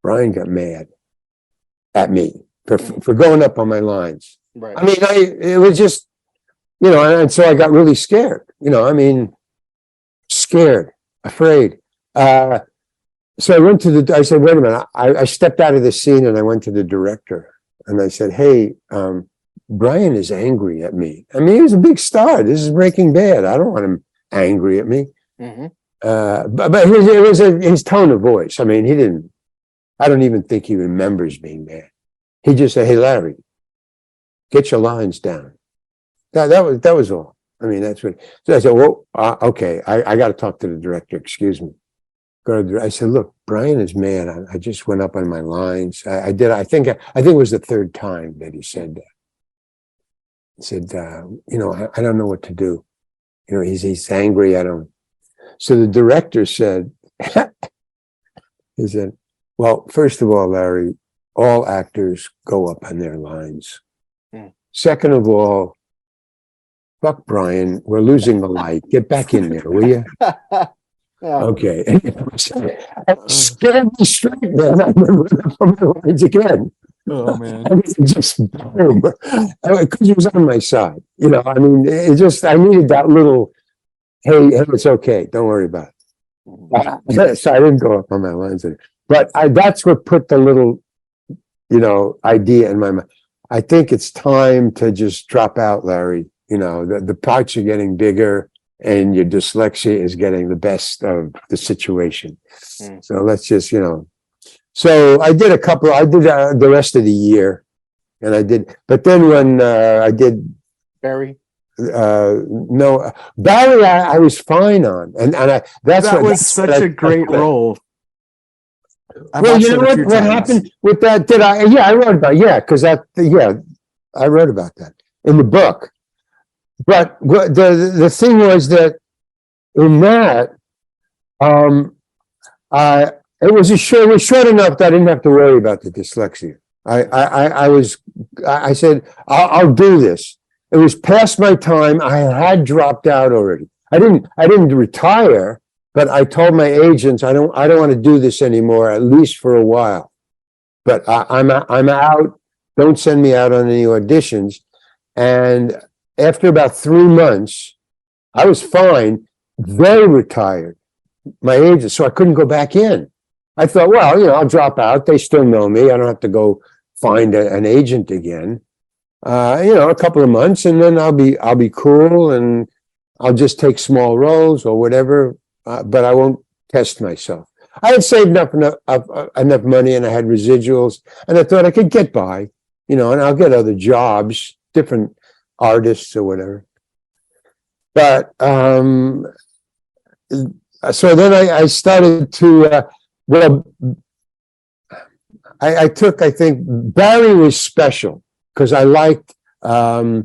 Brian got mad at me for going up on my lines. Right. I mean, it was just, you know, and so I got really scared. You know, I mean, scared, afraid. So I said, wait a minute. I stepped out of the scene and I went to the director and I said, hey, Brian is angry at me. I mean, he was a big star. This is Breaking Bad. I don't want him angry at me. But it was his tone of voice. I mean, I don't even think he remembers being mad. He just said, hey, Larry, get your lines down. That was all. I mean, that's what. So I said, well, okay, I got to talk to the director. Excuse me. I said, look, Brian is mad. I just went up on my lines. I think it was the 3rd time that he said that. He said, you know, I don't know what to do. You know, he's angry. So the director said, he said, well, first of all, Larry, all actors go up on their lines. Second of all, fuck Brian, we're losing the light. Get back in there, will you? Okay. It scared me straight, man. I remember from my lines again. Oh, man. I mean, just boom. Because he was on my side. You know, I mean, I needed that little, hey, it's okay. Don't worry about it. So I didn't go up on my lines. But that's what put the little, you know, idea in my mind. I think it's time to just drop out, Larry. You know, the parts are getting bigger and your dyslexia is getting the best of the situation. So let's just, you know. So I did the rest of the year and but then when I did Barry. No, Barry, I was fine on, and that was such a great role. Well, you know what happened with that? I wrote about because I wrote about that in the book. But the thing was that in that, it was short enough that I didn't have to worry about the dyslexia. I said, I'll do this. It was past my time. I had dropped out already. I didn't retire, but I told my agents, I don't want to do this anymore, at least for a while. But I'm out. Don't send me out on any auditions. And after about 3 months, I was fine. They retired, my agents, so I couldn't go back in. I thought, well, you know, I'll drop out. They still know me. I don't have to go find an agent again. You know, a couple of months, and then I'll be cool, and I'll just take small roles or whatever. But I won't test myself. I had saved enough money, and I had residuals, and I thought I could get by, you know, and I'll get other jobs, different artists or whatever. But so then I started to I think Barry was special because I liked the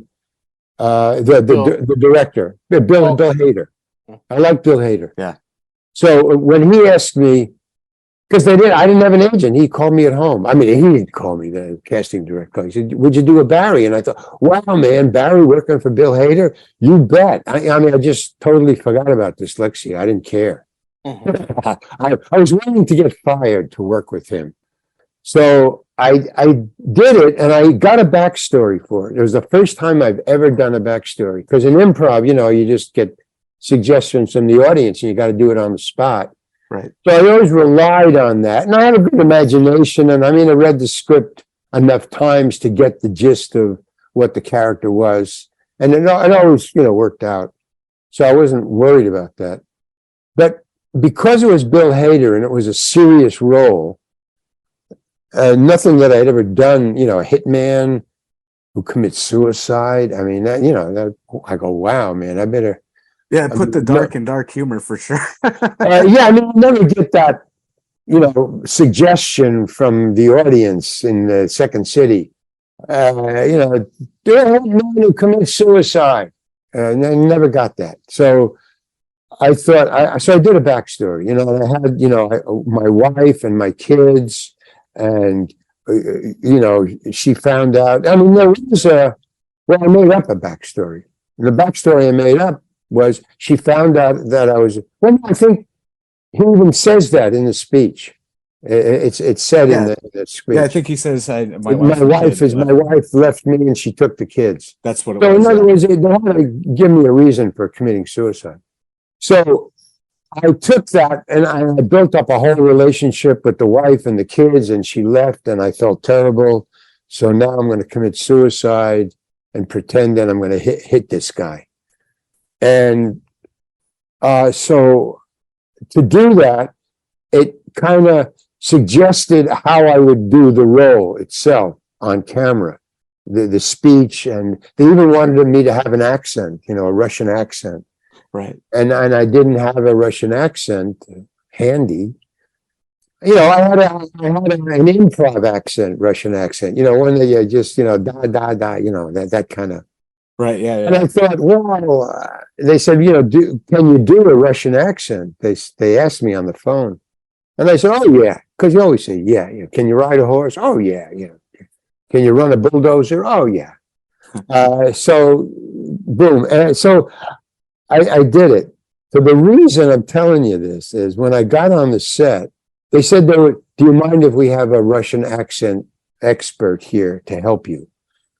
director, Bill Hader. I like Bill Hader. Yeah. So when he asked me, because I didn't have an agent. He called me at home. I mean, he didn't call me, the casting director. He said, would you do a Barry? And I thought, wow, man, Barry working for Bill Hader? You bet. I mean, I just totally forgot about dyslexia. I didn't care. I was willing to get fired to work with him. So I did it, and I got a backstory for it. It was the first time I've ever done a backstory, because in improv, you just get suggestions from the audience, and you got to do it on the spot. Right. So I always relied on that, and I had a good imagination. And I mean, I read the script enough times to get the gist of what the character was, and it always worked out. So I wasn't worried about that. But because it was Bill Hader and it was a serious role, nothing that I'd ever done, a hitman who commits suicide. I mean, that I go, wow, man, I better. Yeah, put the dark humor for sure. Yeah, I mean, you never get that, suggestion from the audience in the Second City. Do a hitman who commits suicide. And I never got that. So I thought, I did a backstory, I had, my wife and my kids, and, she found out, I mean, there was I made up a backstory. And the backstory I made up was she found out that I was, I think he even says that in the speech. It's said in the speech. Yeah, I think he says, my wife left me and she took the kids. That's what it was. So in other words, they had to give me a reason for committing suicide. So I took that and I built up a whole relationship with the wife and the kids, and she left and I felt terrible. So now I'm going to commit suicide and pretend that I'm going to hit this guy. And so to do that, it kind of suggested how I would do the role itself on camera, the speech, and they even wanted me to have an accent, a Russian accent. Right. And I didn't have a Russian accent handy. I had an improv accent, Russian accent, one that you just, da, da, da, that kind of. Right. Yeah. And I thought, well, they said, can you do a Russian accent? They asked me on the phone. And I said, oh, yeah, because you always say, yeah. Can you ride a horse? Oh, yeah. Can you run a bulldozer? Oh, yeah. So, boom. And so I did it. So the reason I'm telling you this is when I got on the set, they said, do you mind if we have a Russian accent expert here to help you?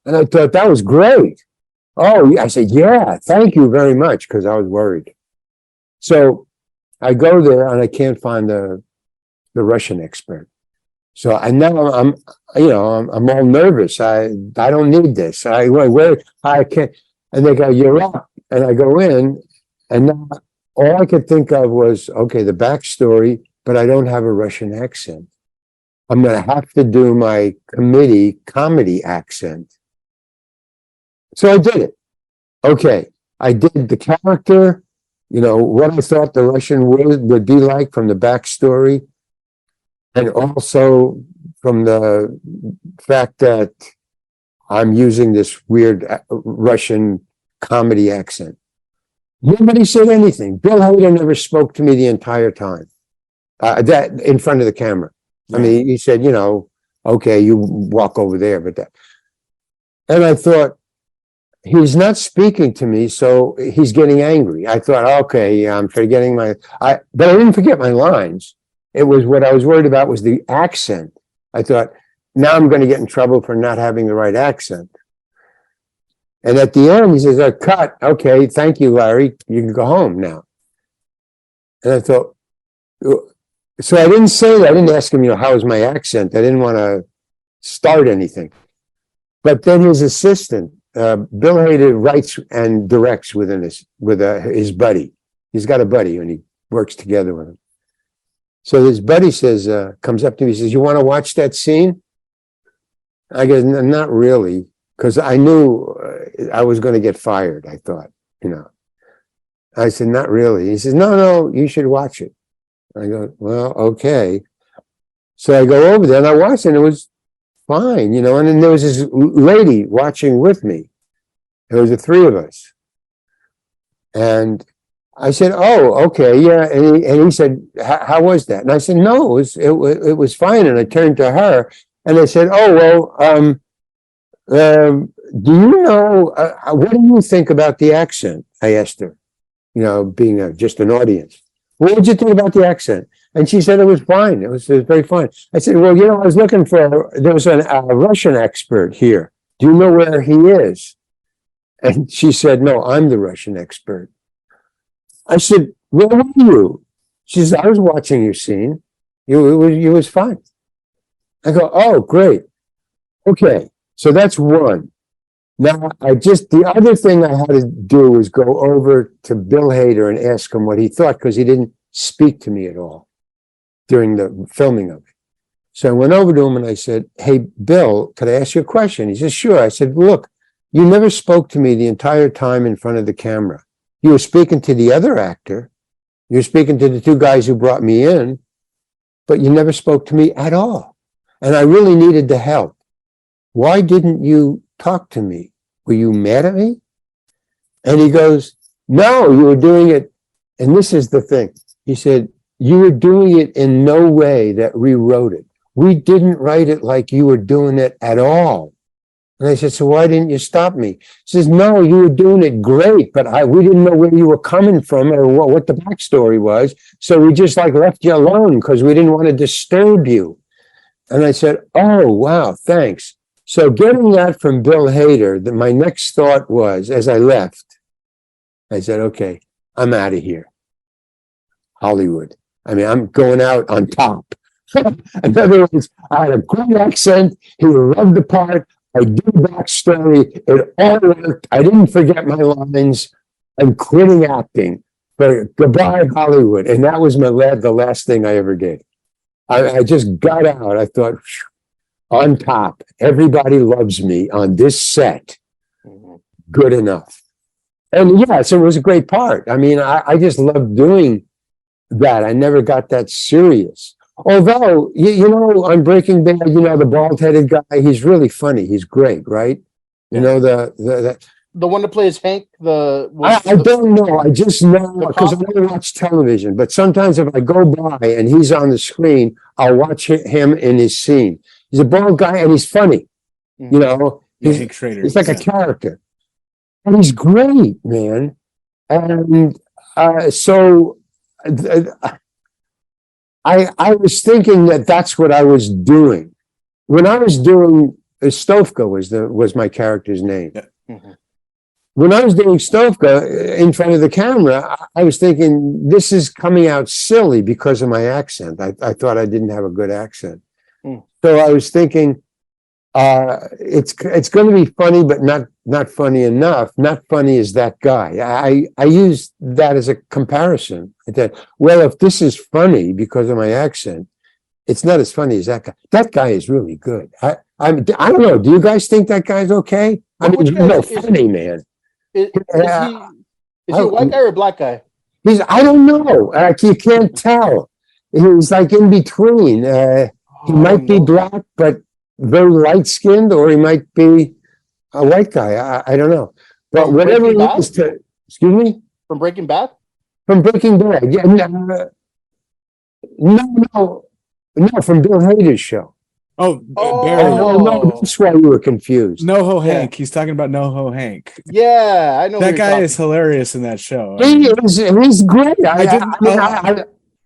And I thought that was great. Oh, I said, yeah, thank you very much, because I was worried. So I go there and I can't find the Russian expert. So I now I'm all nervous. I don't need this. I can't. And they go, you're up. And I go in, and now all I could think of was, okay, the backstory, but I don't have a Russian accent. I'm going to have to do my comedy accent. So I did it. Okay, I did the character, what I thought the Russian would be like from the backstory, and also from the fact that I'm using this weird Russian comedy accent. Nobody said anything. Bill Hader never spoke to me the entire time, that in front of the camera. Yeah. I mean, he said, okay, you walk over there, but that. And I thought, he's not speaking to me, so he's getting angry. I thought, okay, I'm forgetting but I didn't forget my lines. It was what I was worried about was the accent. I thought, now I'm going to get in trouble for not having the right accent. And at the end, he says, cut. Okay, thank you, Larry. You can go home now. And I thought, so I didn't say that. I didn't ask him, how is my accent? I didn't want to start anything. But then his assistant, Bill Hader, writes and directs with his buddy. He's got a buddy and he works together with him. So this buddy comes up to me, says, you want to watch that scene? I go, not really, because I knew I was going to get fired, I thought, I said, not really. He says, no, you should watch it. I go, well, okay. So I go over there and I watched it, and it was fine, and then there was this lady watching with me. There was the three of us. And I said, oh, okay, yeah. And he said, how was that? And I said, no, it was fine. And I turned to her and I said, oh, well, do you know, what do you think about the accent? I asked her, being just an audience. What did you think about the accent? And she said it was fine. It was very fine. I said, well, I was looking there was a Russian expert here. Do you know where he is? And she said, no, I'm the Russian expert. I said, where were you? She said, I was watching your scene. You was fine. I go, oh, great. Okay, so that's one. Now, the other thing I had to do was go over to Bill Hader and ask him what he thought, because he didn't speak to me at all during the filming of it. So I went over to him and I said, hey, Bill, could I ask you a question? He said, sure. I said, look, you never spoke to me the entire time in front of the camera. You were speaking to the other actor. You were speaking to the two guys who brought me in, but you never spoke to me at all. And I really needed the help. Why didn't you talk to me? Were you mad at me? And he goes, no, you were doing it. And this is the thing. He said, you were doing it in no way that rewrote it. We didn't write it like you were doing it at all. And I said, so why didn't you stop me? He says, no, you were doing it great, but we didn't know where you were coming from or what the backstory was. So we just left you alone because we didn't want to disturb you. And I said, oh, wow, thanks. So getting that from Bill Hader, my next thought was, as I left, I said, okay, I'm out of here. Hollywood. I mean, I'm going out on top. In other words, I had a great accent. He loved the part. I did backstory. It all worked. I didn't forget my lines. I'm quitting acting. But goodbye, Hollywood. And that was the last thing I ever did. I just got out. I thought, on top, everybody loves me on this set. Good enough. And yes, it was a great part. I mean, I just loved doing that. I never got that serious. Although, on Breaking Bad, the bald-headed guy, he's really funny. He's great, right? You know, the one that plays Hank, I don't know. I just know because I don't watch television. But sometimes if I go by and he's on the screen, I'll watch him in his scene. He's a bald guy and he's funny. He's like a character. And he's great, man. And so I was thinking that's what I was doing. When I was doing Stovka was my character's name. Yeah. Mm-hmm. When I was doing Stovka in front of the camera, I was thinking, this is coming out silly because of my accent. I thought I didn't have a good accent. So I was thinking, it's going to be funny, but not funny enough. Not funny as that guy. I used that as a comparison. I said, well, if this is funny because of my accent, it's not as funny as that guy. That guy is really good. I don't know. Do you guys think that guy's okay? I mean, funny, man. Is he a white guy or a black guy? I don't know. You can't tell. He's like in between. He might be black, but very light-skinned, or he might be a white guy. I don't know. But whatever it is excuse me? From Breaking Bad? From Breaking Bad. Yeah. No, from Bill Hader's show. Barry. No, that's why you were confused. NoHo Hank. He's talking about NoHo Hank. Yeah, I know. That guy is hilarious in that show. He's great.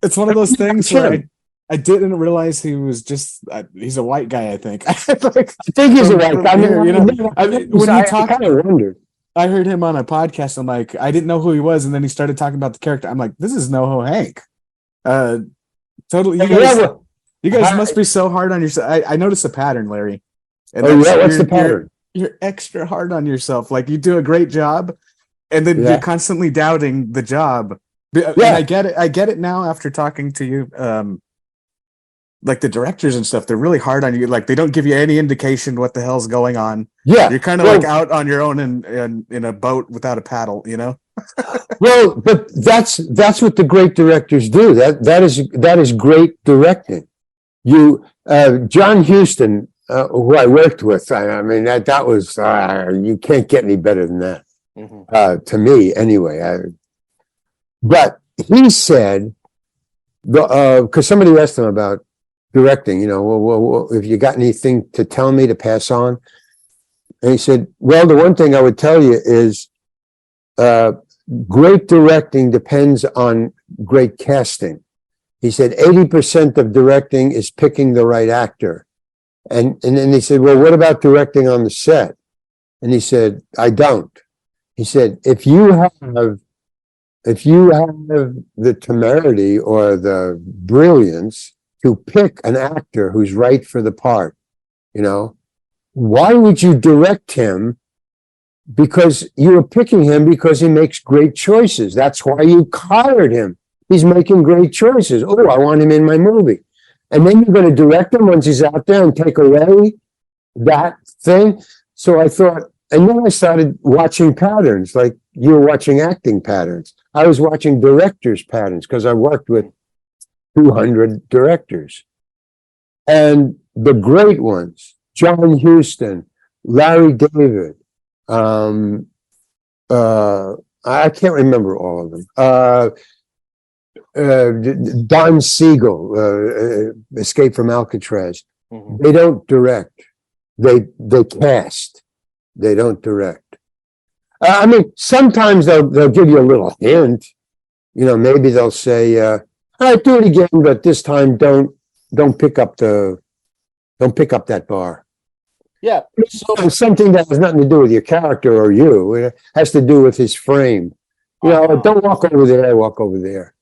It's one of those things where I didn't realize he was just, he's a white guy, I think. I think he's a white guy. I heard him on a podcast. I'm like, I didn't know who he was. And then he started talking about the character. I'm like, this is NoHo Hank. Totally. You guys must be so hard on yourself. I noticed a pattern, Larry. And what's the pattern? You're extra hard on yourself. Like you do a great job, and then you're constantly doubting the job. Yeah. And I get it. I get it now after talking to you. Like the directors and stuff, they're really hard on you. Like they don't give you any indication what the hell's going on. Yeah, you're kind of like out on your own in a boat without a paddle. Well, but that's what the great directors do. That is great directing. John Huston, who I worked with, I mean that was you can't get any better than that. Mm-hmm. To me, anyway. But he said, because somebody asked him about directing, well, if you got anything to tell me to pass on, and he said, well, the one thing I would tell you is, great directing depends on great casting. He said 80% of directing is picking the right actor. And then he said, well, what about directing on the set? And he said, I don't. He said, if you have the temerity or the brilliance to pick an actor who's right for the part, why would you direct him? Because you were picking him because he makes great choices. That's why you hired him. He's making great choices. Oh, I want him in my movie. And then you're going to direct him once he's out there and take away that thing. So I thought, and then I started watching patterns, like you were watching acting patterns. I was watching directors' patterns because I worked with 200 directors. And the great ones, John Huston, Larry David, I can't remember all of them. Don Siegel, Escape from Alcatraz. Mm-hmm. They don't direct. They cast. They don't direct. I mean, sometimes they'll give you a little hint. Maybe they'll say, "All right, do it again, but this time don't pick up that bar." Yeah. So something that has nothing to do with your character or you. It has to do with his frame. Don't walk over there. Walk over there.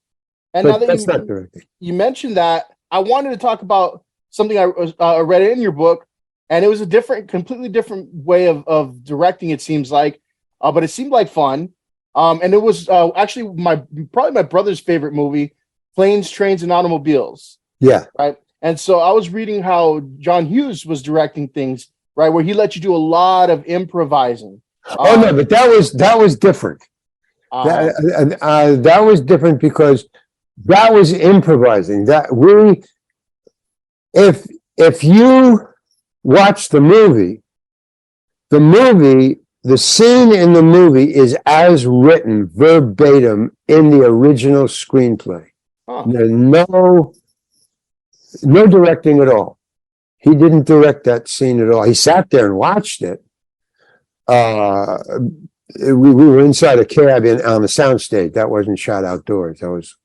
And but now that you mentioned that, I wanted to talk about something I read in your book, and it was a completely different way of directing. It seems like, but it seemed like fun. And it was actually probably my brother's favorite movie, Planes, Trains, and Automobiles. Yeah. Right. And so I was reading how John Hughes was directing things, right, where he let you do a lot of improvising. No, but that was different. That was different because that was improvising. If you watch the scene in the movie is as written verbatim in the original screenplay. There's no directing at all. He didn't direct that scene at all. He sat there and watched it. We were inside a cab on the soundstage. That wasn't shot outdoors. That was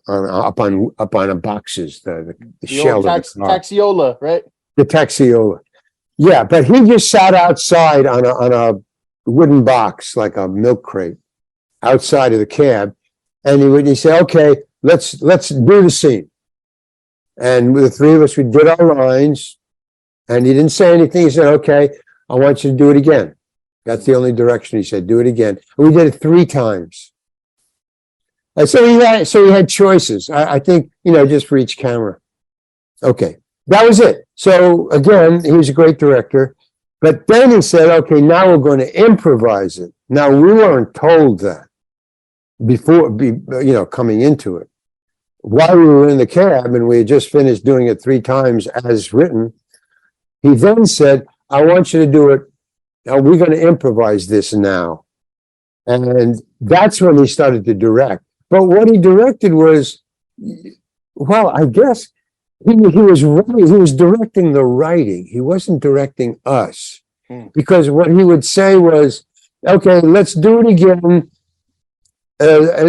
up on boxes. The shell of the car. Taxiola, right? The Taxiola. Yeah, but he just sat outside on a wooden box, like a milk crate, outside of the cab, and he said, "Okay, let's do the scene." And the three of us, we did our lines, and he didn't say anything. He said, "Okay, I want you to do it again." That's the only direction. He said, "Do it again." And we did it 3 times. And so he had choices. I think, just for each camera. Okay, that was it. So again, he was a great director. But then he said, "Okay, now we're going to improvise it." Now we weren't told that before, coming into it. While we were in the cab and we had just finished doing it 3 times as written, he then said, "I want you to do it. We're going to improvise this now." And that's when he started to direct. But what he directed was, well, I guess he was directing the writing. He wasn't directing us. Because what he would say was, "Okay, let's do it again."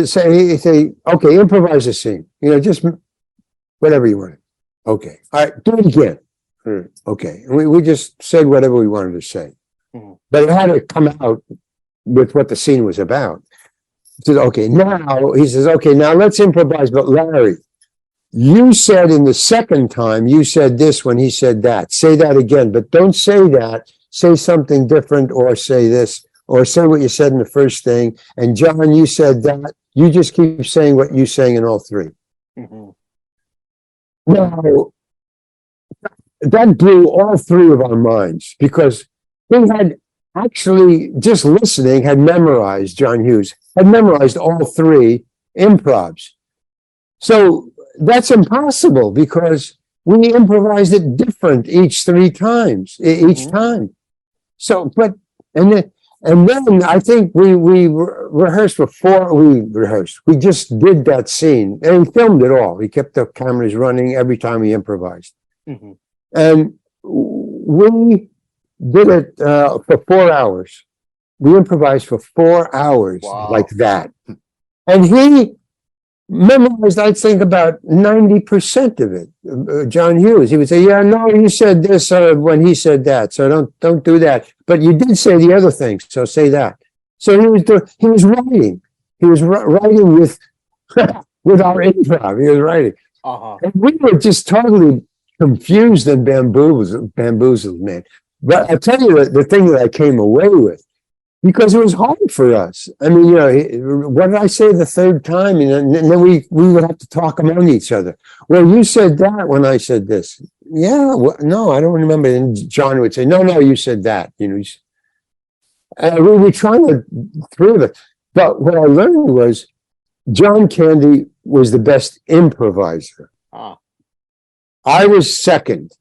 Say, "Okay, improvise a scene. Just whatever you want." "Okay, all right, do it again." "Okay." And we just said whatever we wanted to say. But it had to come out with what the scene was about. He said, "Okay, now let's improvise. But Larry, you said in the second time, you said this when he said that. Say that again, but don't say that. Say something different, or say this, or say what you said in the first thing. And John, you said that. You just keep saying what you're saying in all 3. Mm-hmm. Now, that blew all 3 of our minds, because he had actually, just listening, John Hughes had memorized all 3 improvs. So that's impossible, because we improvised it different each 3 times, each time. So, and then I think we rehearsed we just did that scene and filmed it all. We kept the cameras running every time we improvised. Mm-hmm. And we did it for 4 hours. We improvised for 4 hours. Wow. Like that. And memorized, I think, about 90% of it. John Hughes, he would say, yeah, no, you said this when he said that, so don't do that. But you did say the other things, so say that. So he was writing. He was writing with with our improv. He was writing. And we were just totally confused and bamboozled, man. But I'll tell you the thing that I came away with, because it was hard for us. I mean, you know, what did I say the third time? And then we would have to talk among each other. Well, you said that when I said this. Yeah, well, no, I don't remember. And John would say, no, you said that. You know, we were trying to through it. But what I learned was John Candy was the best improviser. I was second.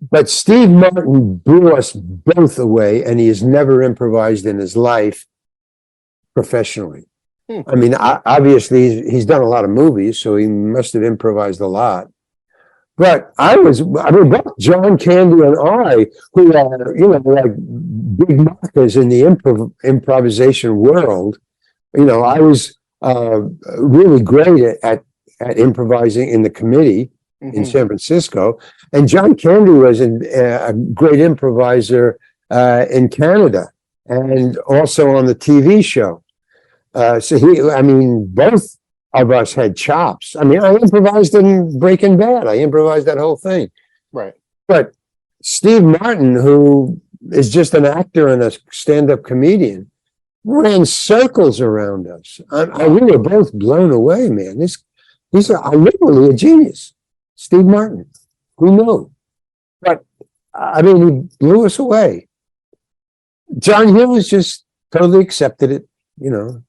But Steve Martin blew us both away, and he has never improvised in his life professionally. I mean, obviously, he's done a lot of movies, so he must have improvised a lot. But both John Candy and I, who are, you know, like big markers in the improvisation world, you know, I was really great at improvising in the committee in San Francisco. And John Candy was a great improviser in Canada and also on the TV show. So both of us had chops. I mean, I improvised in Breaking Bad. I improvised that whole thing. Right. But Steve Martin, who is just an actor and a stand-up comedian, ran circles around us. We were both blown away, man. He's literally a genius. Steve Martin. Who knew? But, I mean, he blew us away. John Hughes just totally accepted it, you know.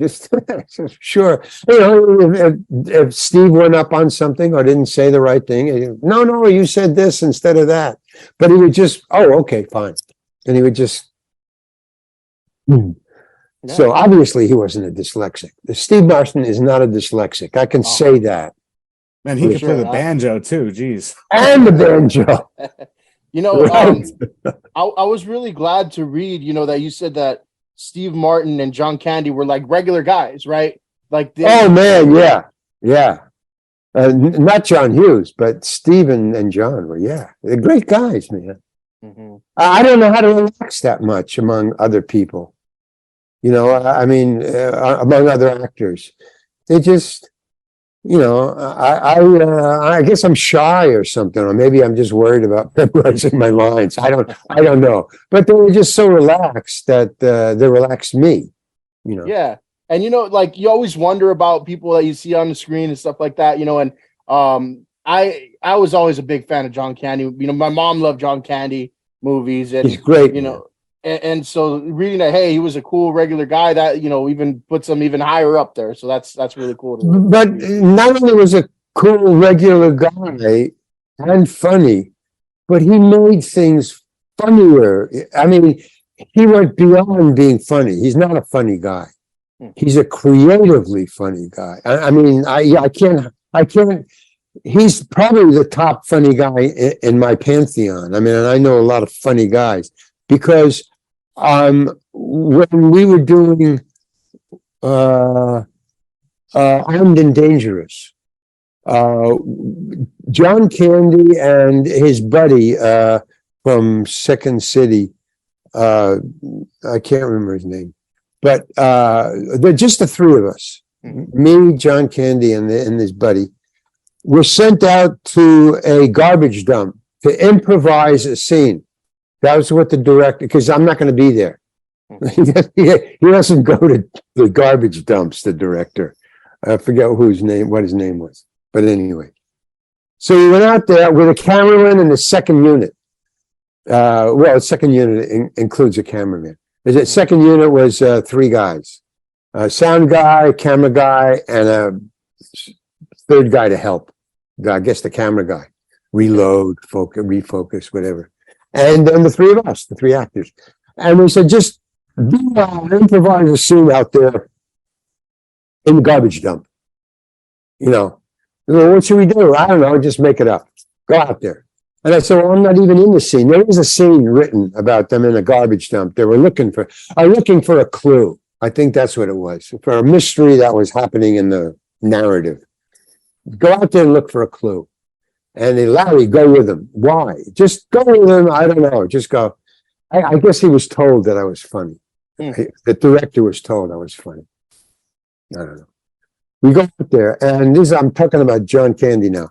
Just sure. You know, if Steve went up on something or didn't say the right thing, no, you said this instead of that. But he would just, okay, fine. And he would just... So obviously he wasn't a dyslexic. Steve Martin is not a dyslexic. I can say that. Man, he could play the banjo too. Geez. And the banjo. You know, I was really glad to read, you know, that you said that Steve Martin and John Candy were like regular guys, right? Like, oh man, yeah. Not John Hughes, but Steve and John were, they're great guys, man. I don't know how to relax that much among other people. You know, I mean, among other actors, they just. You know, I guess I'm shy or something, or maybe I'm just worried about memorizing my lines. I don't know. But they were just so relaxed that they relaxed me. You know. Yeah, and you know, like you always wonder about people that you see on the screen and stuff like that. You know, and I was always a big fan of John Candy. You know, my mom loved John Candy movies, and he's great. You know. And so reading that, hey, he was a cool regular guy, that, you know, even puts him even higher up there. So that's really cool. But not only was a cool regular guy and funny, but he made things funnier. I mean, he went beyond being funny. He's not a funny guy. He's a creatively funny guy. I can't. He's probably the top funny guy in my pantheon. I mean, and I know a lot of funny guys because when we were doing Armed and Dangerous, John Candy and his buddy from Second City, I can't remember his name, but they're just the three of us, me, John Candy, and his buddy, were sent out to a garbage dump to improvise a scene. That was what the director, because I'm not going to be there. He doesn't go to the garbage dumps, the director. I forget what his name was. But anyway. So we went out there with a cameraman and a second unit. The second unit includes a cameraman. The second unit was three guys. A sound guy, camera guy, and a third guy to help. I guess the camera guy. Reload, refocus, whatever. And then the three of us, the three actors. And we said, just improvise a scene out there in the garbage dump. You know, what should we do? I don't know, just make it up. Go out there. And I said, well, I'm not even in the scene. There was a scene written about them in a garbage dump. They were looking for a clue. I think that's what it was, for a mystery that was happening in the narrative. Go out there and look for a clue. And then Larry, go with him. Why? Just go with him. I don't know. Just go. I guess he was told that I was funny. The director was told I was funny. I don't know. We go out there, and I'm talking about John Candy now.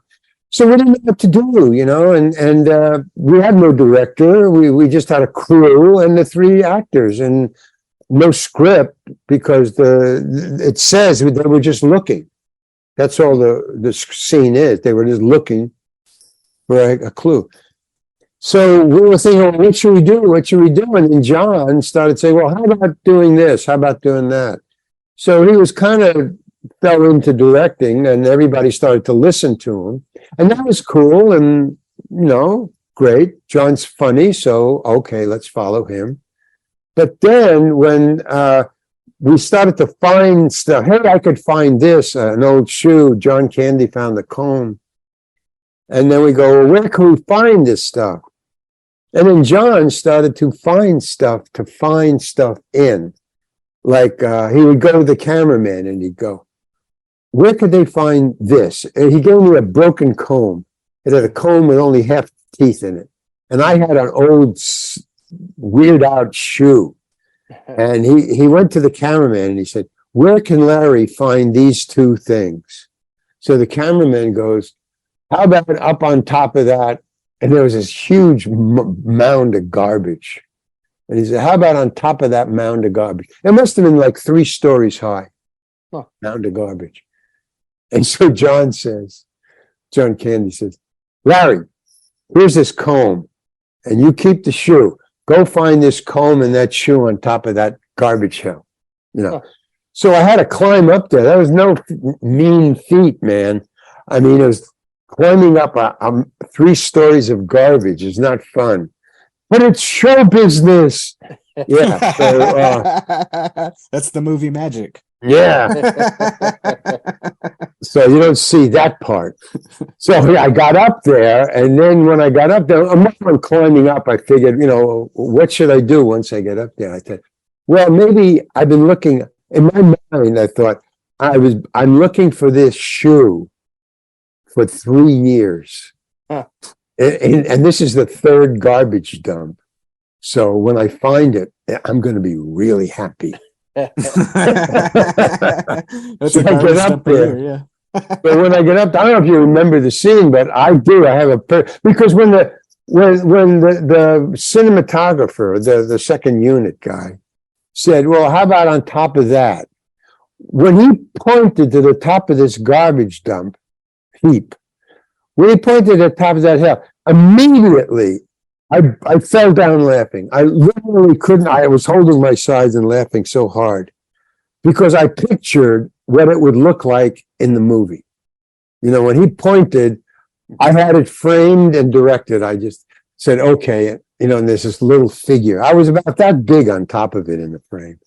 So we didn't know what to do, you know, and we had no director. We just had a crew and the 3 actors, and no script, because it says they were just looking. That's all the scene is. They were just looking for a clue. So we were thinking, well, what should we do? What should we do? And then John started saying, well, how about doing this? How about doing that? So he was kind of fell into directing, and everybody started to listen to him. And that was cool and, you know, great. John's funny, so okay, let's follow him. But then when we started to find stuff, hey, I could find this, an old shoe. John Candy found the comb. And then we go, well, where can we find this stuff? And then John started to find stuff in. Like he would go to the cameraman and he'd go, where could they find this? And he gave me a broken comb. It had a comb with only half teeth in it. And I had an old weird out shoe. And he went to the cameraman and he said, where can Larry find these 2 things? So the cameraman goes, how about up on top of that? And there was this huge mound of garbage. And he said, how about on top of that mound of garbage? It must have been like 3 stories high. Mound of garbage. And so John Candy says, Larry, here's this comb, and you keep the shoe. Go find this comb and that shoe on top of that garbage hill. You know. So I had to climb up there. That was no mean feat, man. I mean, it was climbing up 3 stories of garbage is not fun. But it's show business. Yeah. So, that's the movie magic. Yeah. So you don't see that part. So I got up there, and then when I got up there, I'm climbing up, I figured, you know, what should I do once I get up there? I thought, well, maybe I've been looking in my mind. I thought I'm looking for this shoe for 3 years. And this is the 3rd garbage dump. So when I find it, I'm going to be really happy. That's so I get up there. Yeah. But when I get up, I don't know if you remember the scene, but I do. I have because when the cinematographer, the second unit guy, said, "Well, how about on top of that?" When he pointed to the top of this garbage dump heap, when he pointed at the top of that hill, immediately I fell down laughing. I literally couldn't. I was holding my sides and laughing so hard because I pictured what it would look like in the movie. You know, when he pointed, I had it framed and directed. I just said, okay, you know, and there's this little figure. I was about that big on top of it in the frame.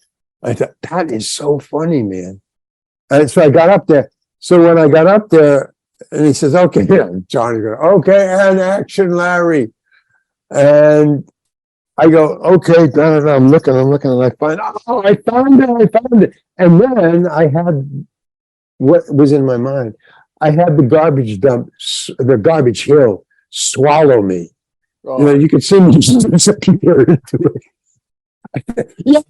I thought, that is so funny, man. And so I got up there. So when I got up there, and he says, okay, yeah, Johnny goes, okay, and action, Larry. And I go, okay, I'm looking, and I find, I found it. And then I had what was in my mind. I had the garbage dump, the garbage hill swallow me. Oh. You know, you could see me disappear into it. Yeah.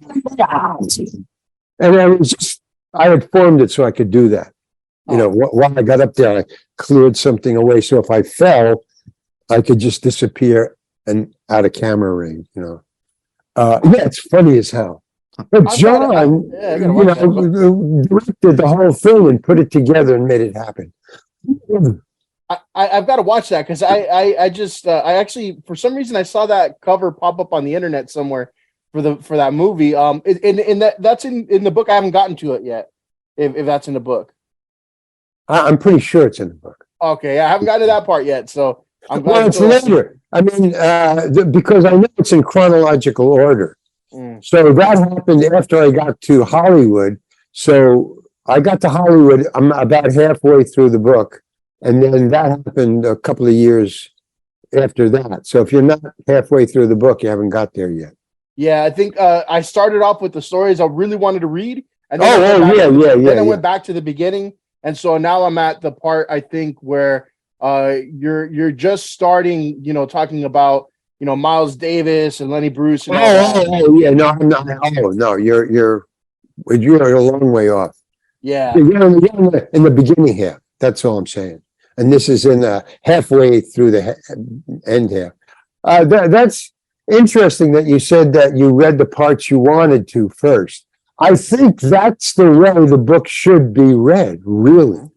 And I had formed it so I could do that. You know, while I got up there, I cleared something away. So if I fell, I could just disappear and out of camera range, you know. Yeah, it's funny as hell. But John, directed the whole thing and put it together and made it happen. I've got to watch that because I actually, for some reason, I saw that cover pop up on the internet somewhere for that movie. That's in the book. I haven't gotten to it yet. If that's in the book, I'm pretty sure it's in the book. Okay, I haven't gotten to that part yet, so I'm glad. Well, it's later. I mean, because I know it's in chronological order. So that happened after I got to Hollywood. So I got to Hollywood. I'm about halfway through the book, and then that happened a couple of years after that. So if you're not halfway through the book, you haven't got there yet. Yeah, I think I started off with the stories I really wanted to read, and then then I went back to the beginning, And so now I'm at the part, I think, where you're just starting, talking about, Miles Davis and Lenny Bruce and all that. Yeah, no, I'm not. Oh no, you're a long way off. Yeah. You're in the beginning here. That's all I'm saying. And this is in halfway through the end here. That's interesting that you said that you read the parts you wanted to first. I think that's the way the book should be read, really.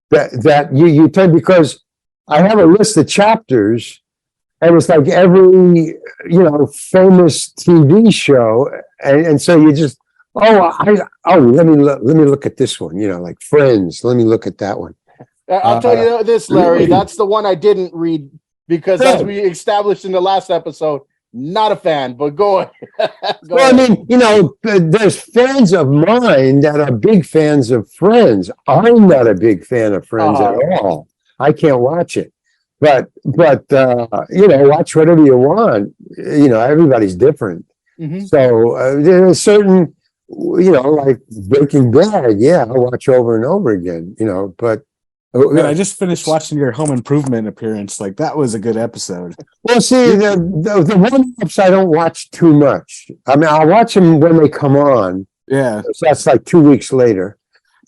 That you turn, because I have a list of chapters, and it's like every famous TV show, and so you just let me look at this one, like Friends. Let me look at that one. I'll tell you this, Larry. That's the one I didn't read because, as we established in the last episode, not a fan. But go ahead. I mean, there's fans of mine that are big fans of Friends. I'm not a big fan of Friends at all. I can't watch it. But watch whatever you want. Everybody's different. Mm-hmm. So there's certain, like Breaking Bad. Yeah, I'll watch over and over again. But. Man, I just finished watching your Home Improvement appearance. Like, that was a good episode. Well, see, the one-ups I don't watch too much. I mean, I'll watch them when they come on. Yeah. So that's like 2 weeks later.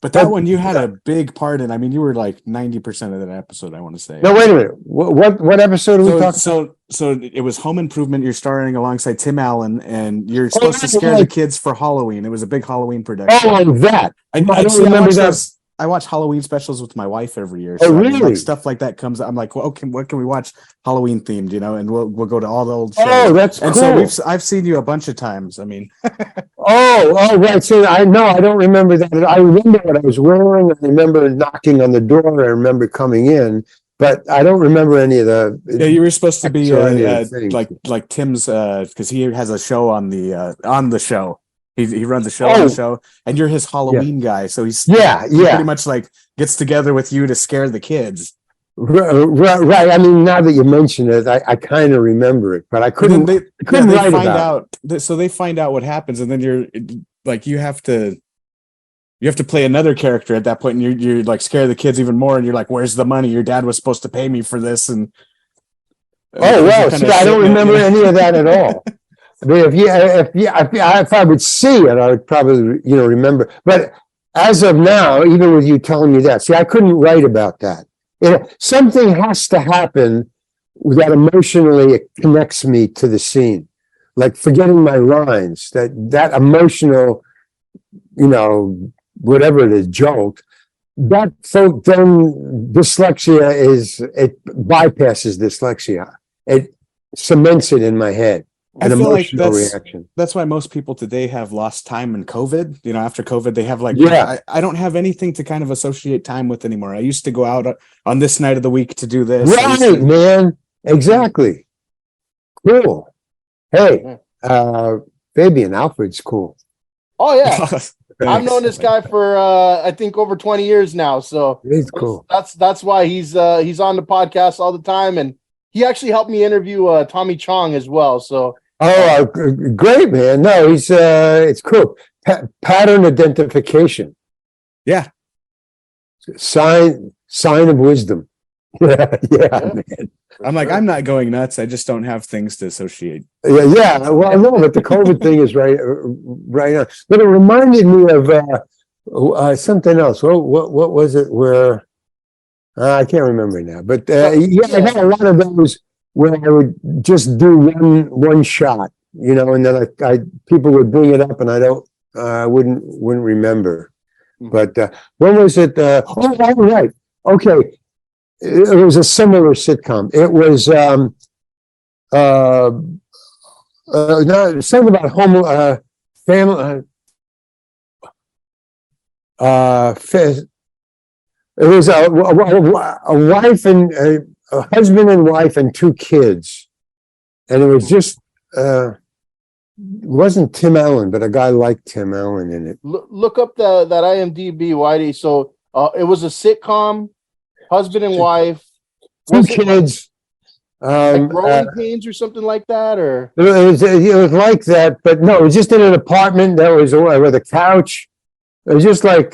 But that one, you had a big part in. I mean, you were like 90% of that episode, I want to say. No, wait a minute. What episode are we talking? So it was Home Improvement. You're starring alongside Tim Allen, and you're supposed to scare the kids for Halloween. It was a big Halloween production. Oh, that. I don't remember that. I watch Halloween specials with my wife every year. So really? Like, stuff like that comes. I'm like, well, what can we watch Halloween themed? And we'll go to all the old shows. Oh, that's cool. And so I've seen you a bunch of times. I mean, right. So I don't remember that. I remember what I was wearing. I remember knocking on the door. I remember coming in, but I don't remember any of the. Yeah, you were supposed to be like Tim's because he has a show on the show. He runs a show on the show, and you're his Halloween guy. So he pretty much like gets together with you to scare the kids. Right. I mean, now that you mention it, I kind of remember it, but I couldn't. They find out. So they find out what happens, and then you're like, you have to play another character at that point, and you're like scare the kids even more, and you're like, "Where's the money? Your dad was supposed to pay me for this." And I don't remember any of that at all. I mean, if I would see it, I would probably, remember. But as of now, even with you telling me that, I couldn't write about that. Something has to happen that emotionally connects me to the scene, like forgetting my lines. That emotional, whatever it is, jolt. Then dyslexia bypasses dyslexia. It cements it in my head. I feel like that's why most people today have lost time in COVID. After COVID, they have I don't have anything to kind of associate time with anymore. I used to go out on this night of the week to do this. Right, man. Exactly. Cool. Hey, Fabian, Alfred's cool. Oh, yeah. I've known this guy for, I think, over 20 years now. So he's cool. That's why he's on the podcast all the time. And he actually helped me interview Tommy Chong as well. So. Oh, great, man. No, it's cool. Pattern identification. Yeah. Sign of wisdom. Yeah, man. I'm like, I'm not going nuts. I just don't have things to associate. Yeah. Well, I know, but the COVID thing is right on. But it reminded me of something else. What was it where I can't remember now. But I had a lot of those where I would just do one shot, and then I people would bring it up and I wouldn't remember. But when was it? Right. Okay. It was a similar sitcom. It was something about family. It was a wife and a husband and wife and two kids, and it was just it wasn't Tim Allen, but a guy like Tim Allen in it. Look up that IMDb, Whitey. So it was a sitcom, husband and wife, two kids. Like growing pains or something like that, or it was like that, but no, it was just in an apartment that was with a couch. It was just like.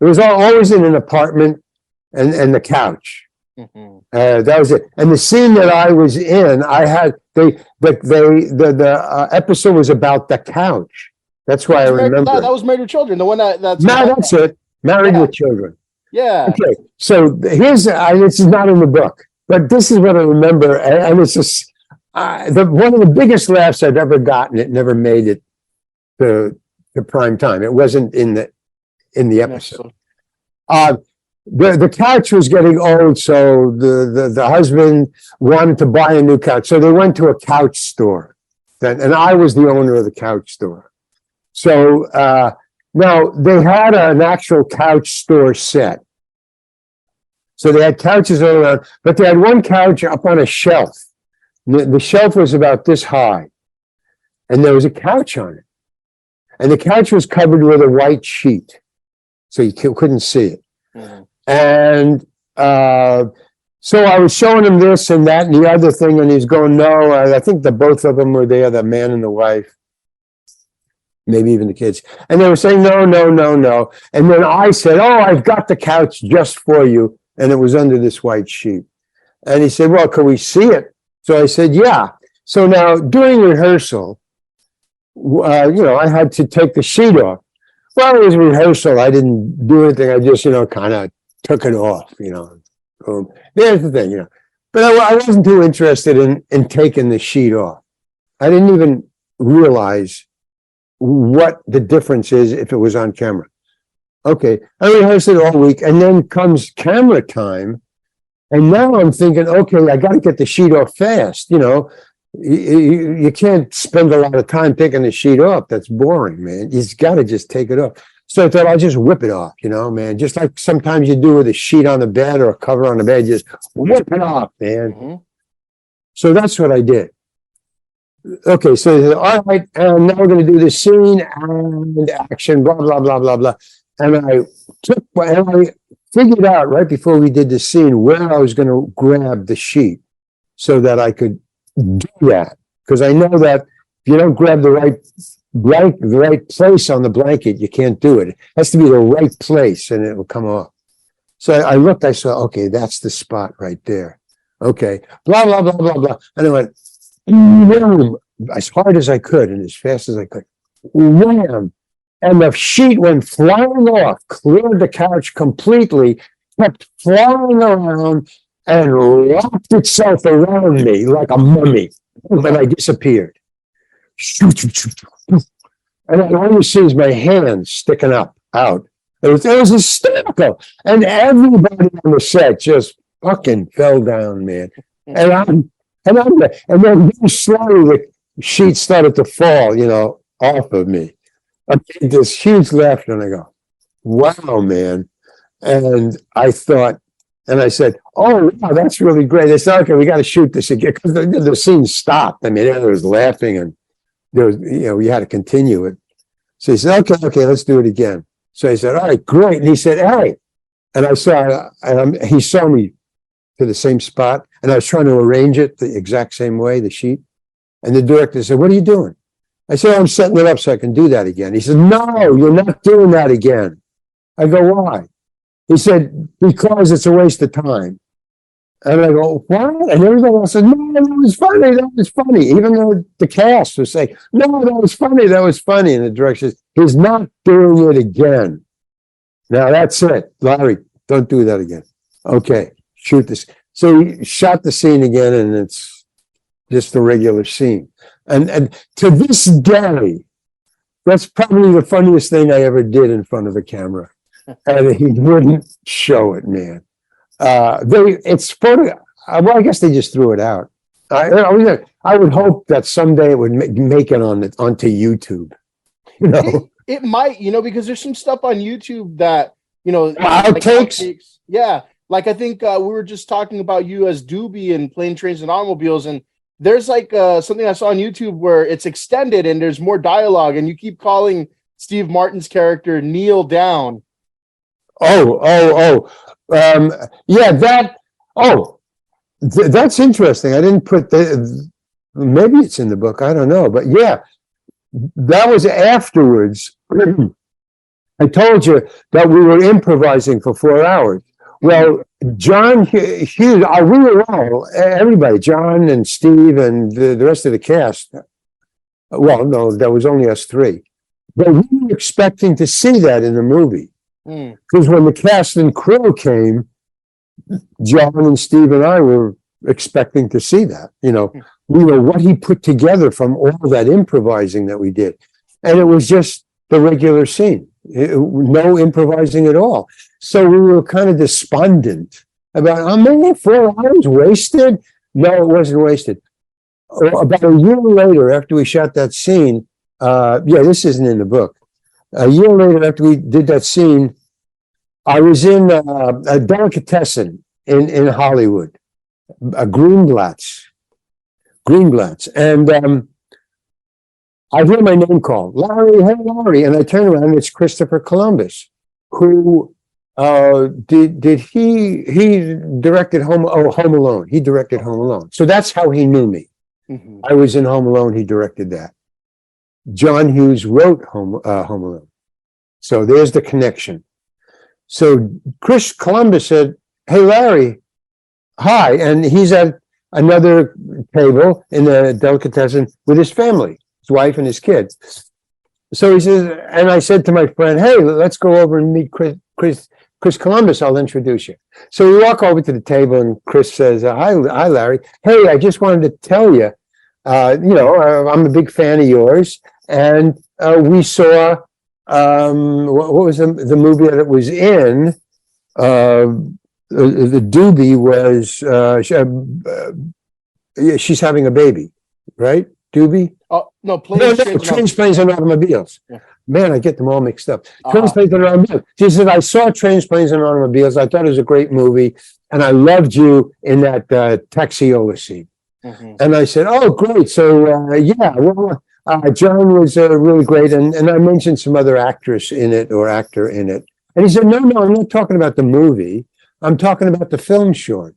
It was always in an apartment and the couch. Mm-hmm. That was it. And the scene that I was in, the episode was about the couch. That's why I remember. That was Married with Children. The one that's it. Married with Children. Yeah. Okay. So here's this is not in the book, but this is what I remember, and it's just one of the biggest laughs I've ever gotten. It never made it to prime time. It wasn't in the episode. The couch was getting old, so the husband wanted to buy a new couch. So they went to a couch store, and I was the owner of the couch store. So now they had an actual couch store set. So they had couches all around, but they had one couch up on a shelf. The shelf was about this high, and there was a couch on it. And the couch was covered with a white sheet, so you couldn't see it. Mm-hmm. And so I was showing him this and that and the other thing, and he's going, no, I think the both of them were there, the man and the wife, maybe even the kids. And they were saying, no, no, no, no. And then I said, oh, I've got the couch just for you. And it was under this white sheet. And he said, well, can we see it? So I said, yeah. So now during rehearsal, I had to take the sheet off. Well, it was rehearsal. I didn't do anything. I just, kind of took it off, Boom. There's the thing, But I wasn't too interested in taking the sheet off. I didn't even realize what the difference is if it was on camera. Okay, I rehearsed it all week, and then comes camera time, and now I'm thinking, okay, I got to get the sheet off fast. You can't spend a lot of time taking the sheet off. That's boring, man. You've got to just take it off. So I thought I'll just whip it off, man. Just like sometimes you do with a sheet on the bed or a cover on the bed, just whip it off, man. Mm-hmm. So that's what I did. Okay, so they said, all right, and now we're going to do the scene and action, blah, blah, blah, blah, blah. And I figured out right before we did the scene where I was going to grab the sheet so that I could do that. Because I know that if you don't grab the right place on the blanket, you can't do it. It has to be the right place and it will come off. So I looked, I saw, okay, that's the spot right there. Okay, blah, blah, blah, blah, blah. And I went, wham, as hard as I could and as fast as I could. Wham! And the sheet went flying off, cleared the couch completely, kept flying around, and wrapped itself around me like a mummy. And I disappeared. And all you see is my hands sticking out. It was hysterical. And everybody on the set just fucking fell down, man. And then slowly the sheet started to fall, off of me. I made this huge laughter, and I go, wow, man. And I thought, and I said, oh, wow, that's really great. They said, okay, we got to shoot this again, because the scene stopped. I mean, everyone was laughing, and there was, we had to continue it. So he said, okay, let's do it again. So I said, all right, great. And he said, hey. And he saw me to the same spot, and I was trying to arrange it the exact same way, the sheet. And the director said, what are you doing? I said, I'm setting it up so I can do that again. He said, no, you're not doing that again. I go, why? He said, because it's a waste of time. And I go, what? And everybody else said, no, that was funny. Even though the cast was saying, no, that was funny. And the director says, he's not doing it again. Now that's it. Larry, don't do that again. Okay, shoot this. So he shot the scene again, and it's just a regular scene. And to this day, that's probably the funniest thing I ever did in front of a camera. And he wouldn't show it, man. It's photo. Well, I guess they just threw it out. I would hope that someday it would make it onto YouTube. It might, because there's some stuff on YouTube that outtakes. Yeah, like I think we were just talking about you as Doobie in Plane, Trains, and Automobiles, and there's like something I saw on YouTube where it's extended and there's more dialogue, and you keep calling Steve Martin's character Kneel Down. That's interesting. I didn't put that. Maybe it's in the book. I don't know, but yeah, that was afterwards. I told you that we were improvising for 4 hours. Well, John Hughes, we were all, everybody, John and Steve and the rest of the cast. Well, no, there was only us three. But we were expecting to see that in the movie. Because when the cast and crew came, John and Steve and I were expecting to see that. What he put together from all that improvising that we did. And it was just the regular scene. No improvising at all. So we were kind of despondent about, maybe 4 hours wasted? No, it wasn't wasted. About a year later, after we shot that scene, this isn't in the book. A year later, after we did that scene, I was in a delicatessen in Hollywood, a Greenblatt's, and I hear my name called, Larry, hey Larry, and I turn around and it's Christopher Columbus, who he directed Home Alone. He directed Home Alone, so that's how he knew me. I was in Home Alone. He directed that. John Hughes wrote Home Alone, so there's the connection. So Chris Columbus said, "Hey Larry, hi," and he's at another table in the delicatessen with his family, his wife and his kids. So he says, and I said to my friend, "Hey, let's go over and meet Chris Columbus. I'll introduce you." So we walk over to the table, and Chris says, "Hi, Larry. Hey, I just wanted to tell you, I'm a big fan of yours, and we saw what was the movie that it was in? The doobie was she's having a baby, right? Doobie? Oh no, Trains, Planes, and Automobiles. Yeah. Man, I get them all mixed up. Trains, Planes, and Automobiles. She said, "I saw Trains, Planes, and Automobiles. I thought it was a great movie, and I loved you in that taxiola scene." And I said, "Oh, great. So, John was really great." And I mentioned some other actress in it or actor in it. And he said, no, I'm not talking about the movie. I'm talking about the film short,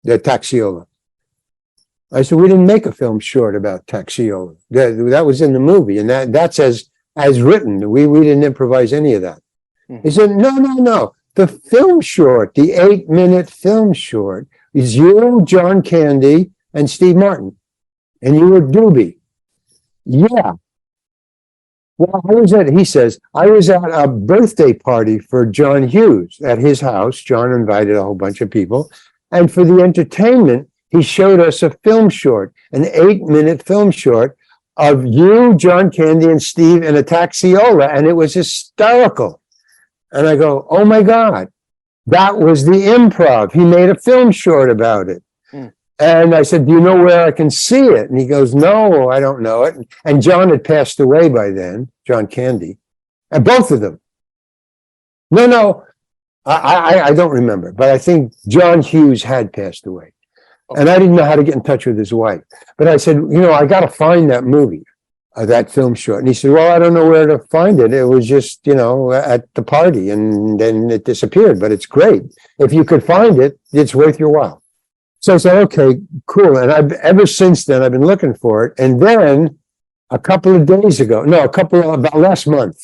the taxiola. I said, "We didn't make a film short about taxiola. That was in the movie. And that's as written. We didn't improvise any of that." He said, no. The film short, the 8-minute film short is you, John Candy, and Steve Martin. And you were Doobie. Yeah. Well, he says, I was at a birthday party for John Hughes at his house. John invited a whole bunch of people. And for the entertainment, he showed us a film short, an 8-minute film short of you, John Candy, and Steve in a taxiola. And it was hysterical. And I go, oh my God, that was the improv. He made a film short about it. And I said, "Do you know where I can see it?" And he goes, "No, I don't know it." And John had passed away by then, John Candy, and both of them. No, I don't remember, but I think John Hughes had passed away. And I didn't know how to get in touch with his wife. But I said, I got to find that movie, that film short. And he said, "Well, I don't know where to find it. It was just, at the party, and then it disappeared. But it's great. If you could find it, it's worth your while." So I said, "Okay, cool." And ever since then, I've been looking for it. And then about last month,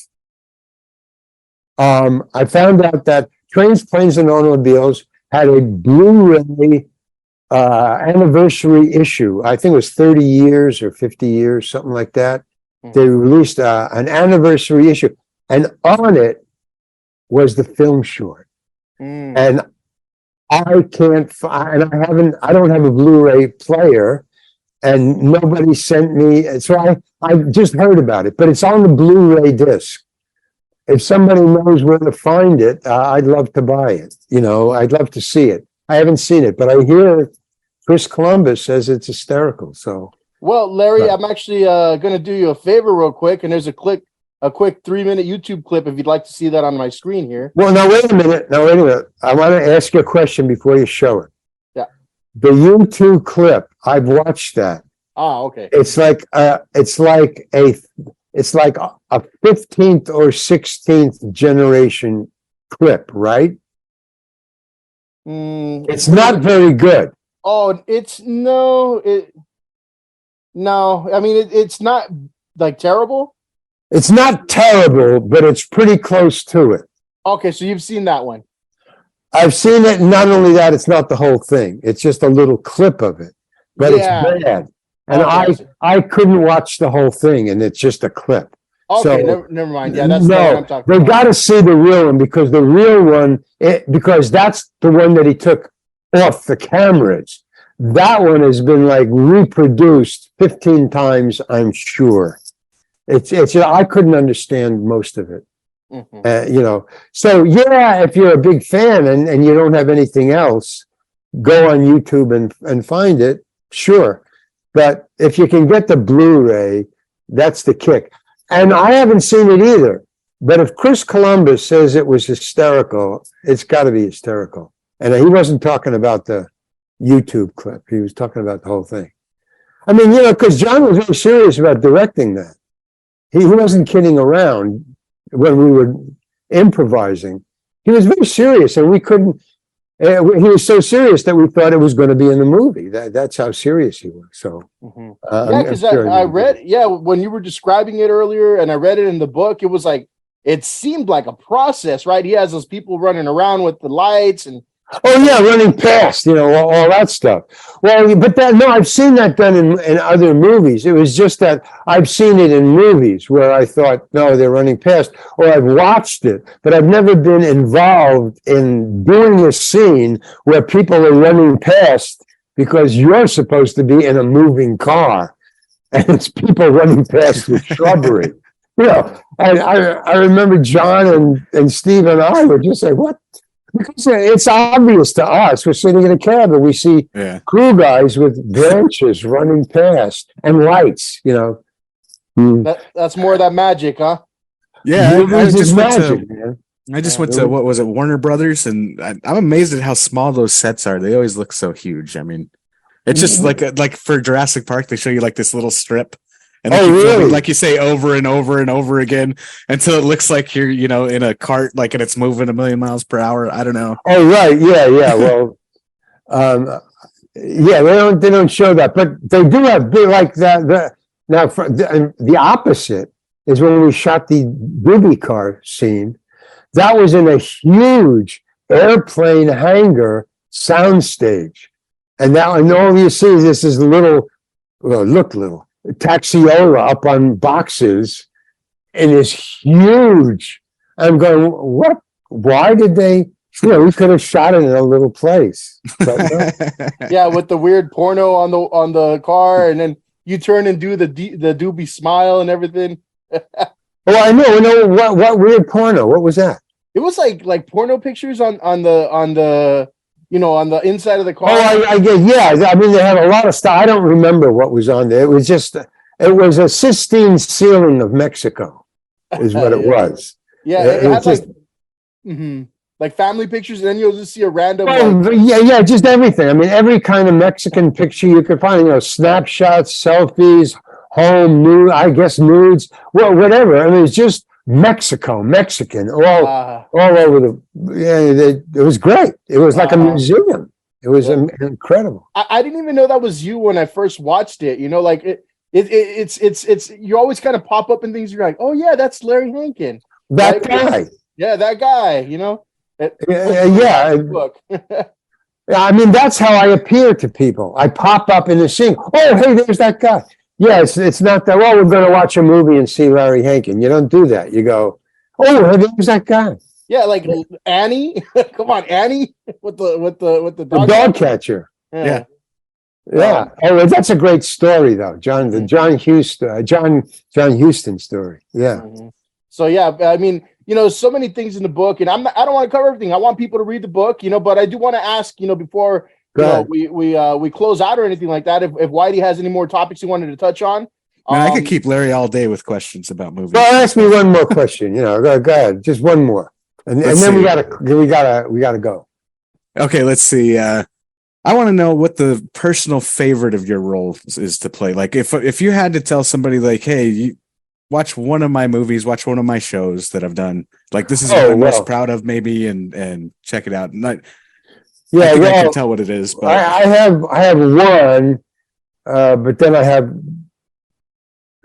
I found out that Trains, Planes, and Automobiles had a Blu-ray anniversary issue. I think it was 30 years or 50 years, something like that. They released an anniversary issue. And on it was the film short. And I can't find, and I don't have a Blu-ray player, and nobody sent me. So I just heard about it, but it's on the Blu-ray disc. If somebody knows where to find it, I'd love to buy it. I'd love to see it. I haven't seen it, but I hear Chris Columbus says it's hysterical. So, well, Larry, I'm actually going to do you a favor real quick, and there's a quick 3-minute YouTube clip if you'd like to see that on my screen here. Well, now wait a minute. I want to ask you a question before you show it. Yeah. The YouTube clip, I've watched that. Okay. It's like a 15th or 16th generation clip, right? It's not very good. Oh, no. I mean, it's not like terrible. It's not terrible, but it's pretty close to it. Okay, so you've seen that one. I've seen it. Not only that, it's not the whole thing. It's just a little clip of it, but it's bad. And I couldn't watch the whole thing, and it's just a clip. Okay, so, never mind. Yeah, that's not what I'm talking about. They got to see the real one, because the real one, because that's the one that he took off the cameras. That one has been like reproduced 15 times, I'm sure. It's I couldn't understand most of it. So yeah, if you're a big fan and you don't have anything else, go on YouTube and find it, sure. But if you can get the Blu-ray, that's the kick. And I haven't seen it either. But if Chris Columbus says it was hysterical, it's got to be hysterical. And he wasn't talking about the YouTube clip. He was talking about the whole thing. I mean, because John was very serious about directing that. He wasn't kidding around when we were improvising. He was very serious, and we couldn't. He was so serious that we thought it was going to be in the movie. That's how serious he was. So, yeah, because I read, when you were describing it earlier, and I read it in the book, it was like it seemed like a process, right? He has those people running around with the lights and. Oh yeah, running past, all that stuff. Well, but I've seen that done in other movies. It was just that I've seen it in movies where I thought, no, they're running past, or I've watched it, but I've never been involved in doing a scene where people are running past because you're supposed to be in a moving car, and it's people running past with shrubbery. I remember John and Steve and I were just like, what? Because it's obvious to us. We're sitting in a cab and we see crew guys with branches running past and lights, That's more of that magic, huh? Yeah, I just went to what was it, Warner Brothers, and I'm amazed at how small those sets are. They always look so huge. I mean, it's just like for Jurassic Park, they show you like this little strip. And they keep filming, like you say, over and over and over again until it looks like you're, in a cart, like, and it's moving 1,000,000 miles per hour. I don't know. Oh, right. Yeah. Well, they don't show that, but they do have big like that. Now, the opposite is when we shot the booby car scene. That was in a huge airplane hangar soundstage, and all you see is this little taxiola up on boxes, and is huge. I'm going, what? Why did they? We could have shot it in a little place. Yeah, with the weird porno on the car, and then you turn and do the doobie smile and everything. Oh, I know. What weird porno? What was that? It was like porno pictures on the inside of the car. Oh, I get. Yeah, I mean, they had a lot of stuff. I don't remember what was on there. It was a Sistine ceiling of Mexico, is what it was. Yeah, it had just like family pictures, and then you'll just see a random. Just everything. I mean, every kind of Mexican picture you could find. Snapshots, selfies, home, nude. I guess nudes. Well, whatever. I mean, it's just Mexican, all over the. Yeah, it was great. It was like a museum. It was incredible. I didn't even know that was you when I first watched it. It's you always kind of pop up in things. You're like, oh yeah, that's Larry Hankin. That guy. Yeah, that guy. Book. I mean, that's how I appear to people. I pop up in the scene. Oh, hey, there's that guy. Yeah, it's not that. Well, we're going to watch a movie and see Larry Hankin. You don't do that. You go, oh, hey, there's that guy. Yeah, like Annie. Come on, Annie, with the dog catcher. Yeah. Yeah. Oh, that's a great story, though, John. The John Huston story. Yeah. Mm-hmm. So yeah, I mean, so many things in the book, and I don't want to cover everything. I want people to read the book, but I do want to ask, before we close out or anything like that, if Whitey has any more topics he wanted to touch on. I could keep Larry all day with questions about movies. Well, ask me one more question. Go ahead, just one more, and then we gotta go. Okay, let's see. I want to know what the personal favorite of your roles is to play. Like, if you had to tell somebody, like, hey, watch one of my movies, watch one of my shows that I've done. Like, this is what I'm most proud of, maybe, and check it out. I can tell what it is. But I have one, but then I have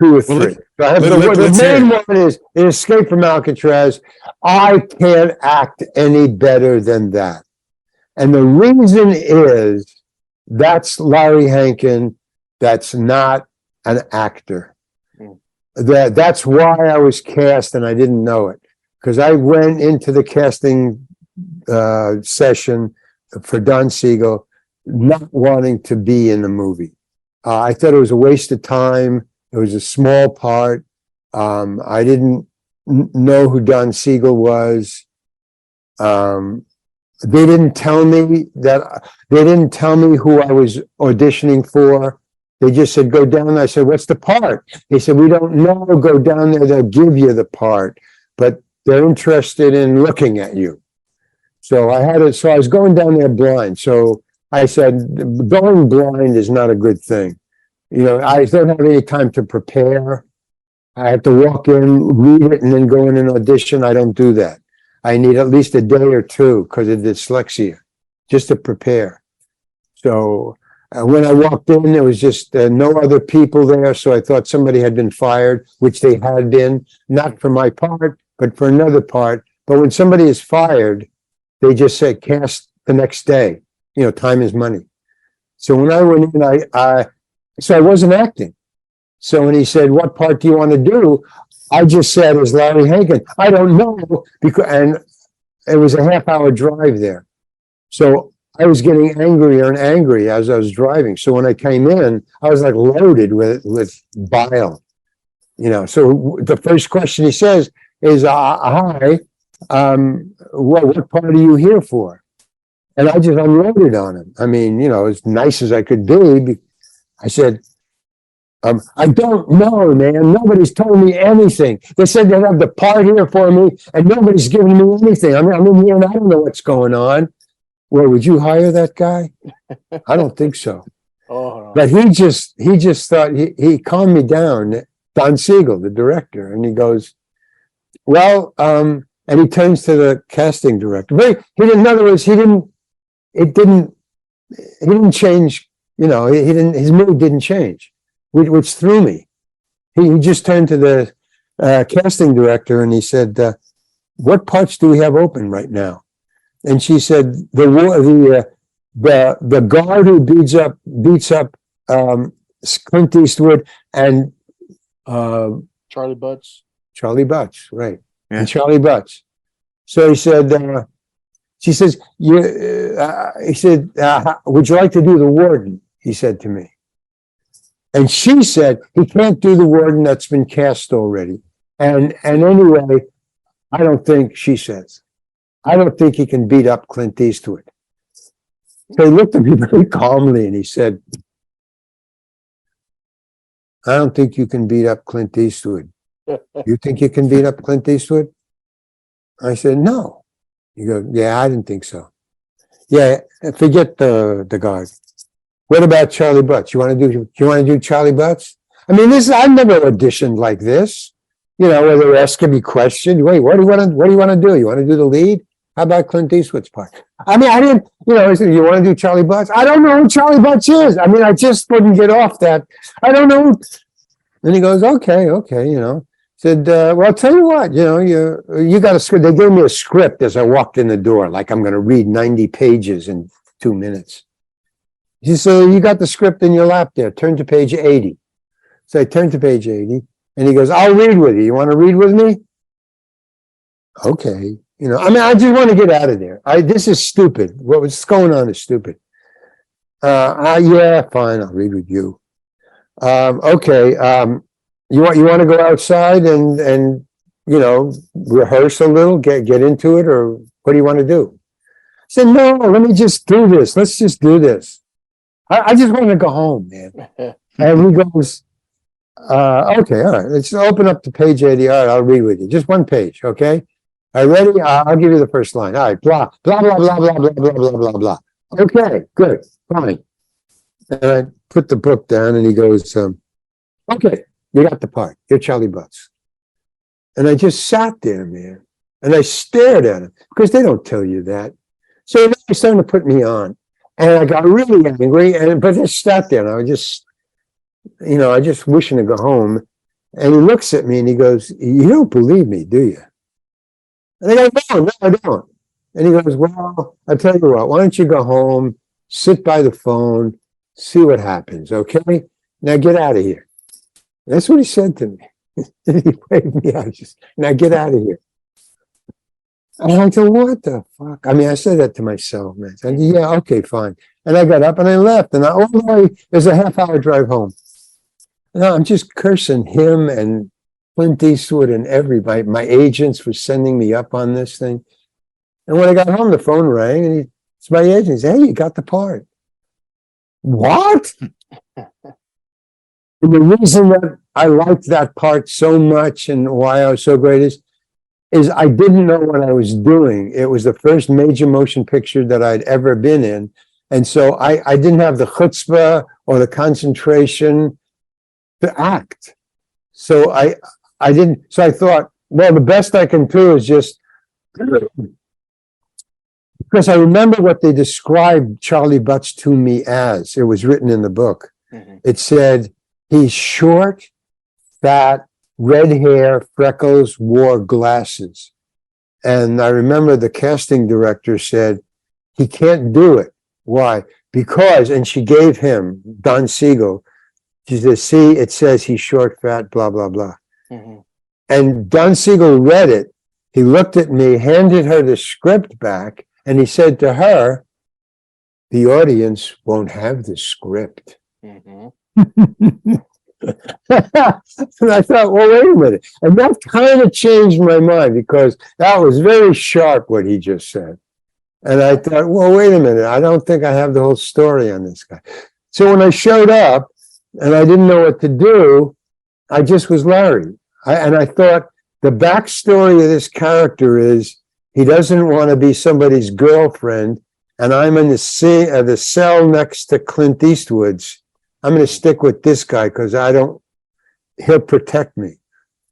2 or Well, 3. So I have let's the hear main it. one is Escape from Alcatraz. I can't act any better than that. And the reason is that's Larry Hankin. That's not an actor. That's why I was cast and I didn't know it. Because I went into the casting session for Don Siegel not wanting to be in the movie. I thought it was a waste of time. It was a small part. I didn't know who Don Siegel was. They didn't tell me who I was auditioning for. They just said, go down. I said, what's the part? They said, we don't know. Go down there. They'll give you the part, but they're interested in looking at you. So I was going down there blind. So I said, going blind is not a good thing. I don't have any time to prepare. I have to walk in, read it, and then go in and audition. I don't do that. I need at least a day or two because of dyslexia, just to prepare. So when I walked in, there was just no other people there. So I thought somebody had been fired, which they had been, not for my part, but for another part. But when somebody is fired, they just say cast the next day. Time is money. So when I went in, I wasn't acting. So when he said, what part do you want to do? I just said, as Larry Hankin, I don't know, and it was a half-hour drive there. So I was getting angrier and angry as I was driving. So when I came in, I was like loaded with bile. So the first question he says is, hi, what part are you here for? And I just unloaded on him. I mean, as nice as I could be. I said, I don't know, man. Nobody's told me anything. They said they have the part here for me, and nobody's giving me anything. I'm in here and I don't know what's going on. Well, would you hire that guy? I don't think so. But he just thought he calmed me down. Don Siegel, the director, and he goes, well, and he turns to the casting director. In other words, he didn't change. His mood didn't change. Which threw me. He just turned to the casting director and he said, what parts do we have open right now? And she said, the guard who beats up Clint Eastwood and Charlie Butts, right. Yeah. And Charlie Butts. So he said, she says, he said, would you like to do the warden? He said to me. And she said, he can't do the warden, that's been cast already. And anyway, I don't think he can beat up Clint Eastwood. So he looked at me very calmly and he said, I don't think you can beat up Clint Eastwood. You think you can beat up Clint Eastwood? I said, no. He goes, yeah, I didn't think so. Yeah, forget the guard. What about Charlie Butts? You want to do Charlie Butts? I mean, I've never auditioned like this. Where they're asking me questions. Wait, what do you want to do? You want to do the lead? How about Clint Eastwood's part? I mean, I didn't, I said, you want to do Charlie Butts? I don't know who Charlie Butts is. I mean, I just wouldn't get off that. I don't know. And he goes, okay. Said, well, I'll tell you what, you got a script. They gave me a script as I walked in the door, like I'm going to read 90 pages in 2 minutes. He said, you got the script in your lap there. Turn to page 80. So I turned to page 80 and he goes, I'll read with you. You want to read with me? Okay. I just want to get out of there. This is stupid. What's going on is stupid. Yeah, fine. I'll read with you. Okay. You want to go outside and rehearse a little, get into it, or what do you want to do? I said, no, let me just do this. Let's just do this. I just want to go home, man. And he goes, okay, all right. Let's open up to page 80. All right, I'll read with you. Just one page, okay? All right, ready? I'll give you the first line. All right, blah, blah, blah, blah, blah, blah, blah, blah, blah, blah. Okay, good, fine. And I put the book down and he goes, okay, you got the part. You're Charlie Butts. And I just sat there, man. And I stared at him because they don't tell you that. So he's starting to put me on. And I got really angry, but I sat there and I was just, I just wishing to go home. And he looks at me and he goes, "You don't believe me, do you?" And I go, "No, I don't." And he goes, "Well, I'll tell you what, why don't you go home, sit by the phone, see what happens, okay? Now get out of here." That's what he said to me. He waved me out, just, "Now get out of here." And I go, "What the fuck?" I mean, I said that to myself, man. I said, "Yeah, okay, fine." And I got up and I left. And all the way, there's a half-hour drive home. And I'm just cursing him and Clint Eastwood and everybody. My agents were sending me up on this thing. And when I got home, the phone rang, and it's my agent. He said, "Hey, you got the part." What? And the reason that I liked that part so much and why I was so great is I didn't know what I was doing. It was the first major motion picture that I'd ever been in. And so I didn't have the chutzpah or the concentration to act. So I didn't. So I thought, well, the best I can do is just, because I remember what they described Charlie Butts to me as. It was written in the book. Mm-hmm. It said, he's short, fat, red hair, freckles, wore glasses. And I remember the casting director said, he can't do it. Why? Because, and she gave him, Don Siegel, she said, "See, it says he's short, fat, blah, blah, blah." Mm-hmm. And Don Siegel read it. He looked at me, handed her the script back, and he said to her, "The audience won't have the script." Mm-hmm. And I thought, well, wait a minute. And that kind of changed my mind, because that was very sharp what he just said. And I thought, well, wait a minute. I don't think I have the whole story on this guy. So when I showed up and I didn't know what to do, I just was Larry. And I thought the backstory of this character is he doesn't want to be somebody's girlfriend. And I'm in the cell next to Clint Eastwood's. I'm going to stick with this guy because he'll protect me.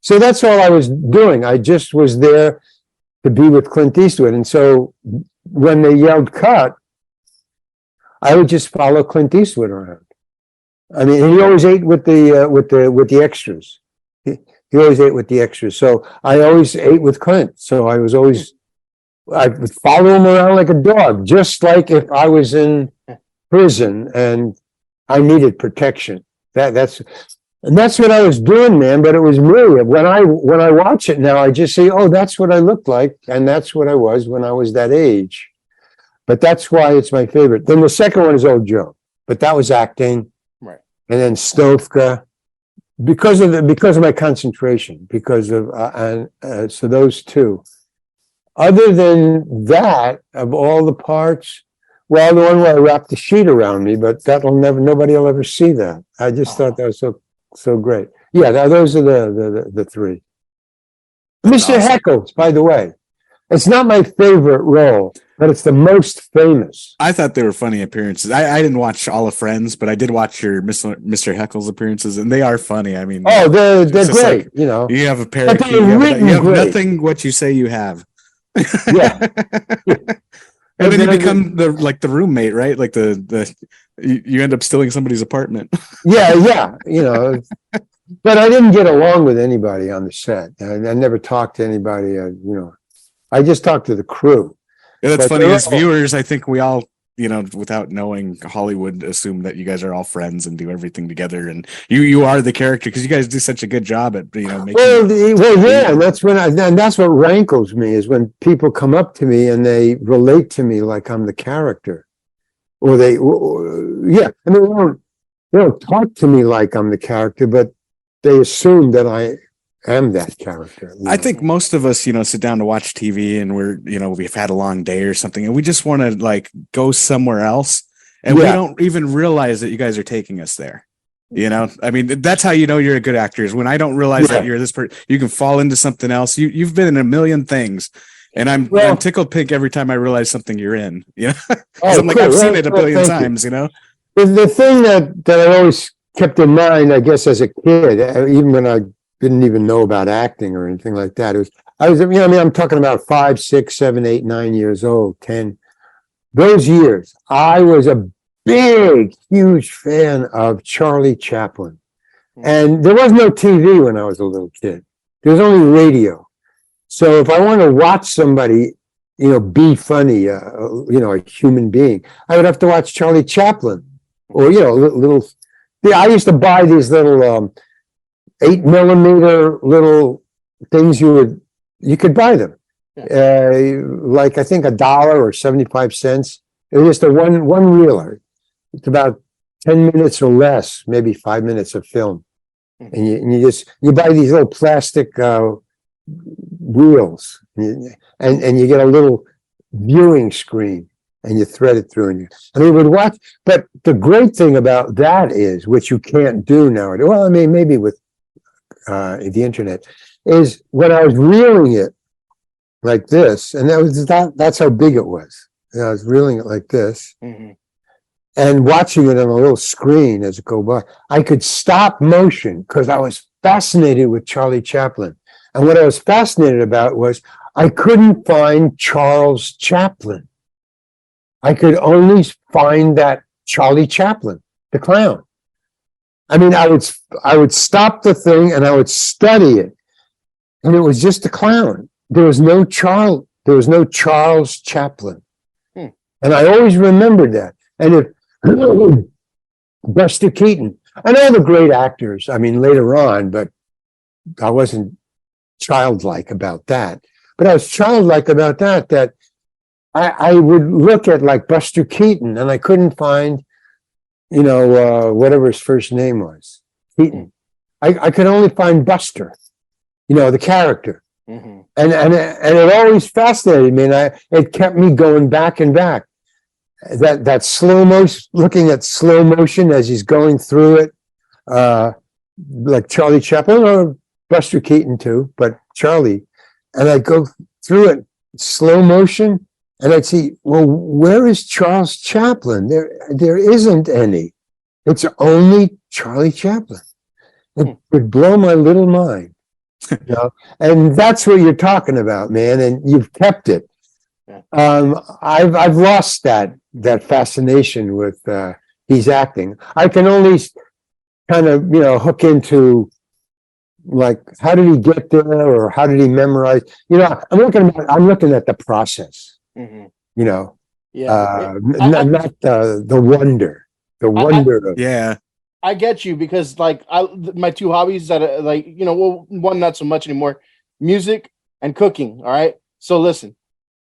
So that's all I was doing. I just was there to be with Clint Eastwood. And so when they yelled cut, I would just follow Clint Eastwood around. I mean, he always ate with the extras. He always ate with the extras. So I always ate with Clint. So I would follow him around like a dog, just like if I was in prison and I needed protection. That's what I was doing, man. But it was me. When I watch it now, I just say, oh, that's what I looked like, and that's what I was when I was that age. But that's why it's my favorite. Then the second one is Old Joe, but that was acting, right? And then Stovka, because of my concentration, so those two. Other than that, of all the parts. Well, the one where I wrapped the sheet around me, but nobody will ever see that. I just thought that was so great. Yeah, those are the three. Mr. Awesome. Heckles, by the way, it's not my favorite role, but it's the most famous. I thought they were funny appearances. I didn't watch all of Friends, but I did watch your Mr. Heckles appearances, and they are funny. I mean, they're great. Like, you have a parakeet. You have nothing what you say you have. Yeah. And then you become the roommate, right? Like you end up stealing somebody's apartment. Yeah. But I didn't get along with anybody on the set. I never talked to anybody. I just talked to the crew. Yeah, that's funny. As viewers, I think we all, without knowing Hollywood, assume that you guys are all friends and do everything together, and you are the character because you guys do such a good job at making. Yeah, and that's that's what rankles me is when people come up to me and they relate to me like I'm the character, or they don't talk to me like I'm the character, but they assume that I am that character. I think most of us, sit down to watch TV and we've had a long day or something and we just want to go somewhere else. And we don't even realize that you guys are taking us there. I mean, that's how you're a good actor is when I don't realize that you're this person, you can fall into something else. You've been in a million things. And I'm tickled pink every time I realize something you're in. I'm like, I've seen it a billion times, The thing that I always kept in mind, I guess, as a kid, even when I didn't even know about acting or anything like that. I'm talking about 5, 6, 7, 8, 9 years old, 10. Those years, I was a big, huge fan of Charlie Chaplin. And there was no TV when I was a little kid. There was only radio. So if I want to watch somebody, be funny, a human being, I would have to watch Charlie Chaplin or, little. Yeah, I used to buy these little 8mm little things you could buy them. Like I think $1 or 75 cents. It was just a one reeler. It's about 10 minutes or less, maybe 5 minutes of film. And you buy these little plastic reels, and you get a little viewing screen, and you thread it through, and we would watch. But the great thing about that is, which you can't do nowadays. Well, I mean, maybe with the internet, is when I was reeling it like this, and that's how big it was. I was reeling it like this. And watching it on a little screen as it go by, I could stop motion because I was fascinated with Charlie Chaplin. And what I was fascinated about was I couldn't find Charles Chaplin. I could only find that Charlie Chaplin, the clown. I mean, I would stop the thing and I would study it, and it was just a clown. There was no Charles Chaplin, and I always remembered that. And if Buster Keaton and all the great actors, I mean, later on, but I wasn't childlike about that. But I was childlike about that I would look at like Buster Keaton and I couldn't find, whatever his first name was, Keaton. I could only find Buster, the character. And it always fascinated me, and it kept me going back and back. That slow motion, looking at slow motion as he's going through it, like Charlie Chaplin or Buster Keaton too, but Charlie, and I'd go through it slow motion, and I'd see, well, where is Charles Chaplin? There isn't any. It's only Charlie Chaplin. It would blow my little mind, and that's what you're talking about, man. And you've kept it. I've lost that fascination with his acting. I can only kind of hook into like, how did he get there, or how did he memorize? I'm looking at the process. Not the wonder. The wonder of I get you, because like my two hobbies that one not so much anymore, music and cooking. All right, so listen.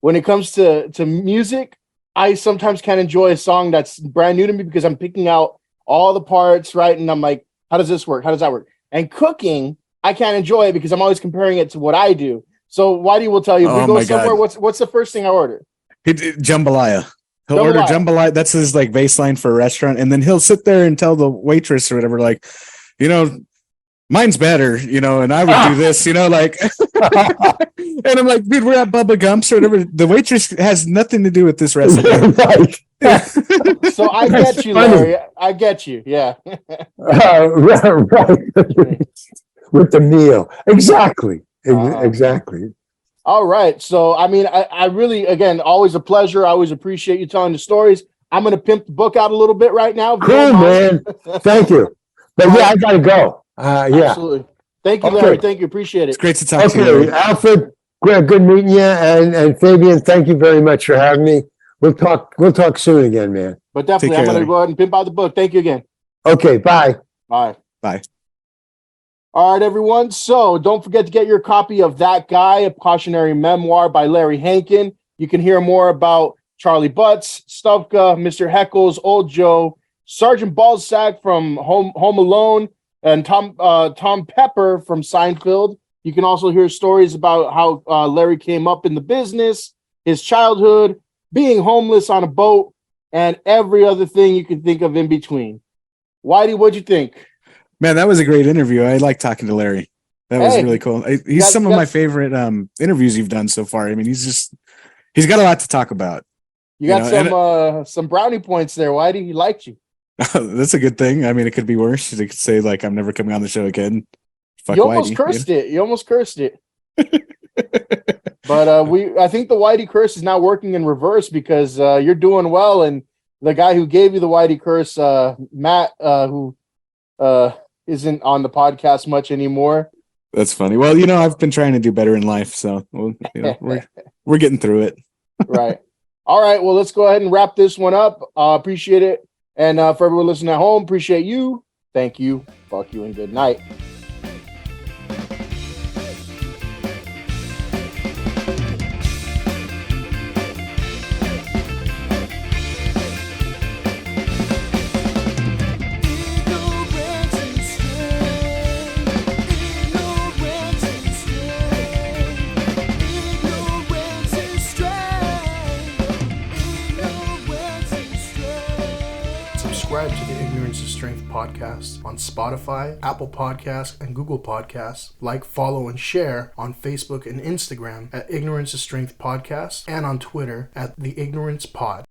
When it comes to music, I sometimes can't enjoy a song that's brand new to me because I'm picking out all the parts, right? And I'm like, how does this work? How does that work? And cooking, I can't enjoy it because I'm always comparing it to what I do. So Whitey will tell you, if we go somewhere, what's the first thing I order? Jambalaya. He'll order jambalaya. That's his like baseline for a restaurant. And then he'll sit there and tell the waitress or whatever, like, mine's better, and I would do this, like, and I'm like, dude, we're at Bubba Gump's or whatever. The waitress has nothing to do with this recipe. So I get you, Larry. I get you. Yeah. Right. With the meal. Exactly. Exactly. All right. So, I mean, I really, again, always a pleasure. I always appreciate you telling the stories. I'm going to pimp the book out a little bit right now. Cool, man. Thank you. But yeah, I got to go. Absolutely. Thank you, Larry. Thank you. Appreciate it. It's great to talk to you. Alfred, good meeting you. And Fabian, thank you very much for having me. We'll talk soon again, man. But definitely, I'm going to go ahead and pimp out the book. Thank you again. Okay, bye. Bye. Bye. All right, everyone. So don't forget to get your copy of That Guy, a Cautionary Memoir by Larry Hankin. You can hear more about Charlie Butts, Stufka, Mr. Heckles, Old Joe, Sergeant Balzac from Home Alone, and Tom Pepper from Seinfeld. You can also hear stories about how Larry came up in the business, his childhood, being homeless on a boat, and every other thing you can think of in between. Whitey, what'd you think? Man, that was a great interview. I like talking to Larry. That was really cool. He's some of my favorite interviews you've done so far. I mean, he's got a lot to talk about. You got some brownie points there, Whitey. He liked you. That's a good thing. I mean, it could be worse. They could say, like, I'm never coming on the show again. Fuck you almost Whitey, cursed it. You almost cursed it. But I think the Whitey curse is now working in reverse because you're doing well, and the guy who gave you the Whitey curse, Matt, isn't on the podcast much anymore. That's funny. Well, I've been trying to do better in life, so we're getting through it. Right. All right. Well, let's go ahead and wrap this one up. Appreciate it. And for everyone listening at home, appreciate you. Thank you. Fuck you and good night. Subscribe to the Ignorance is Strength podcast on Spotify, Apple Podcasts, and Google Podcasts. Like, follow, and share on Facebook and Instagram at Ignorance is Strength Podcast and on Twitter at The Ignorance Pod.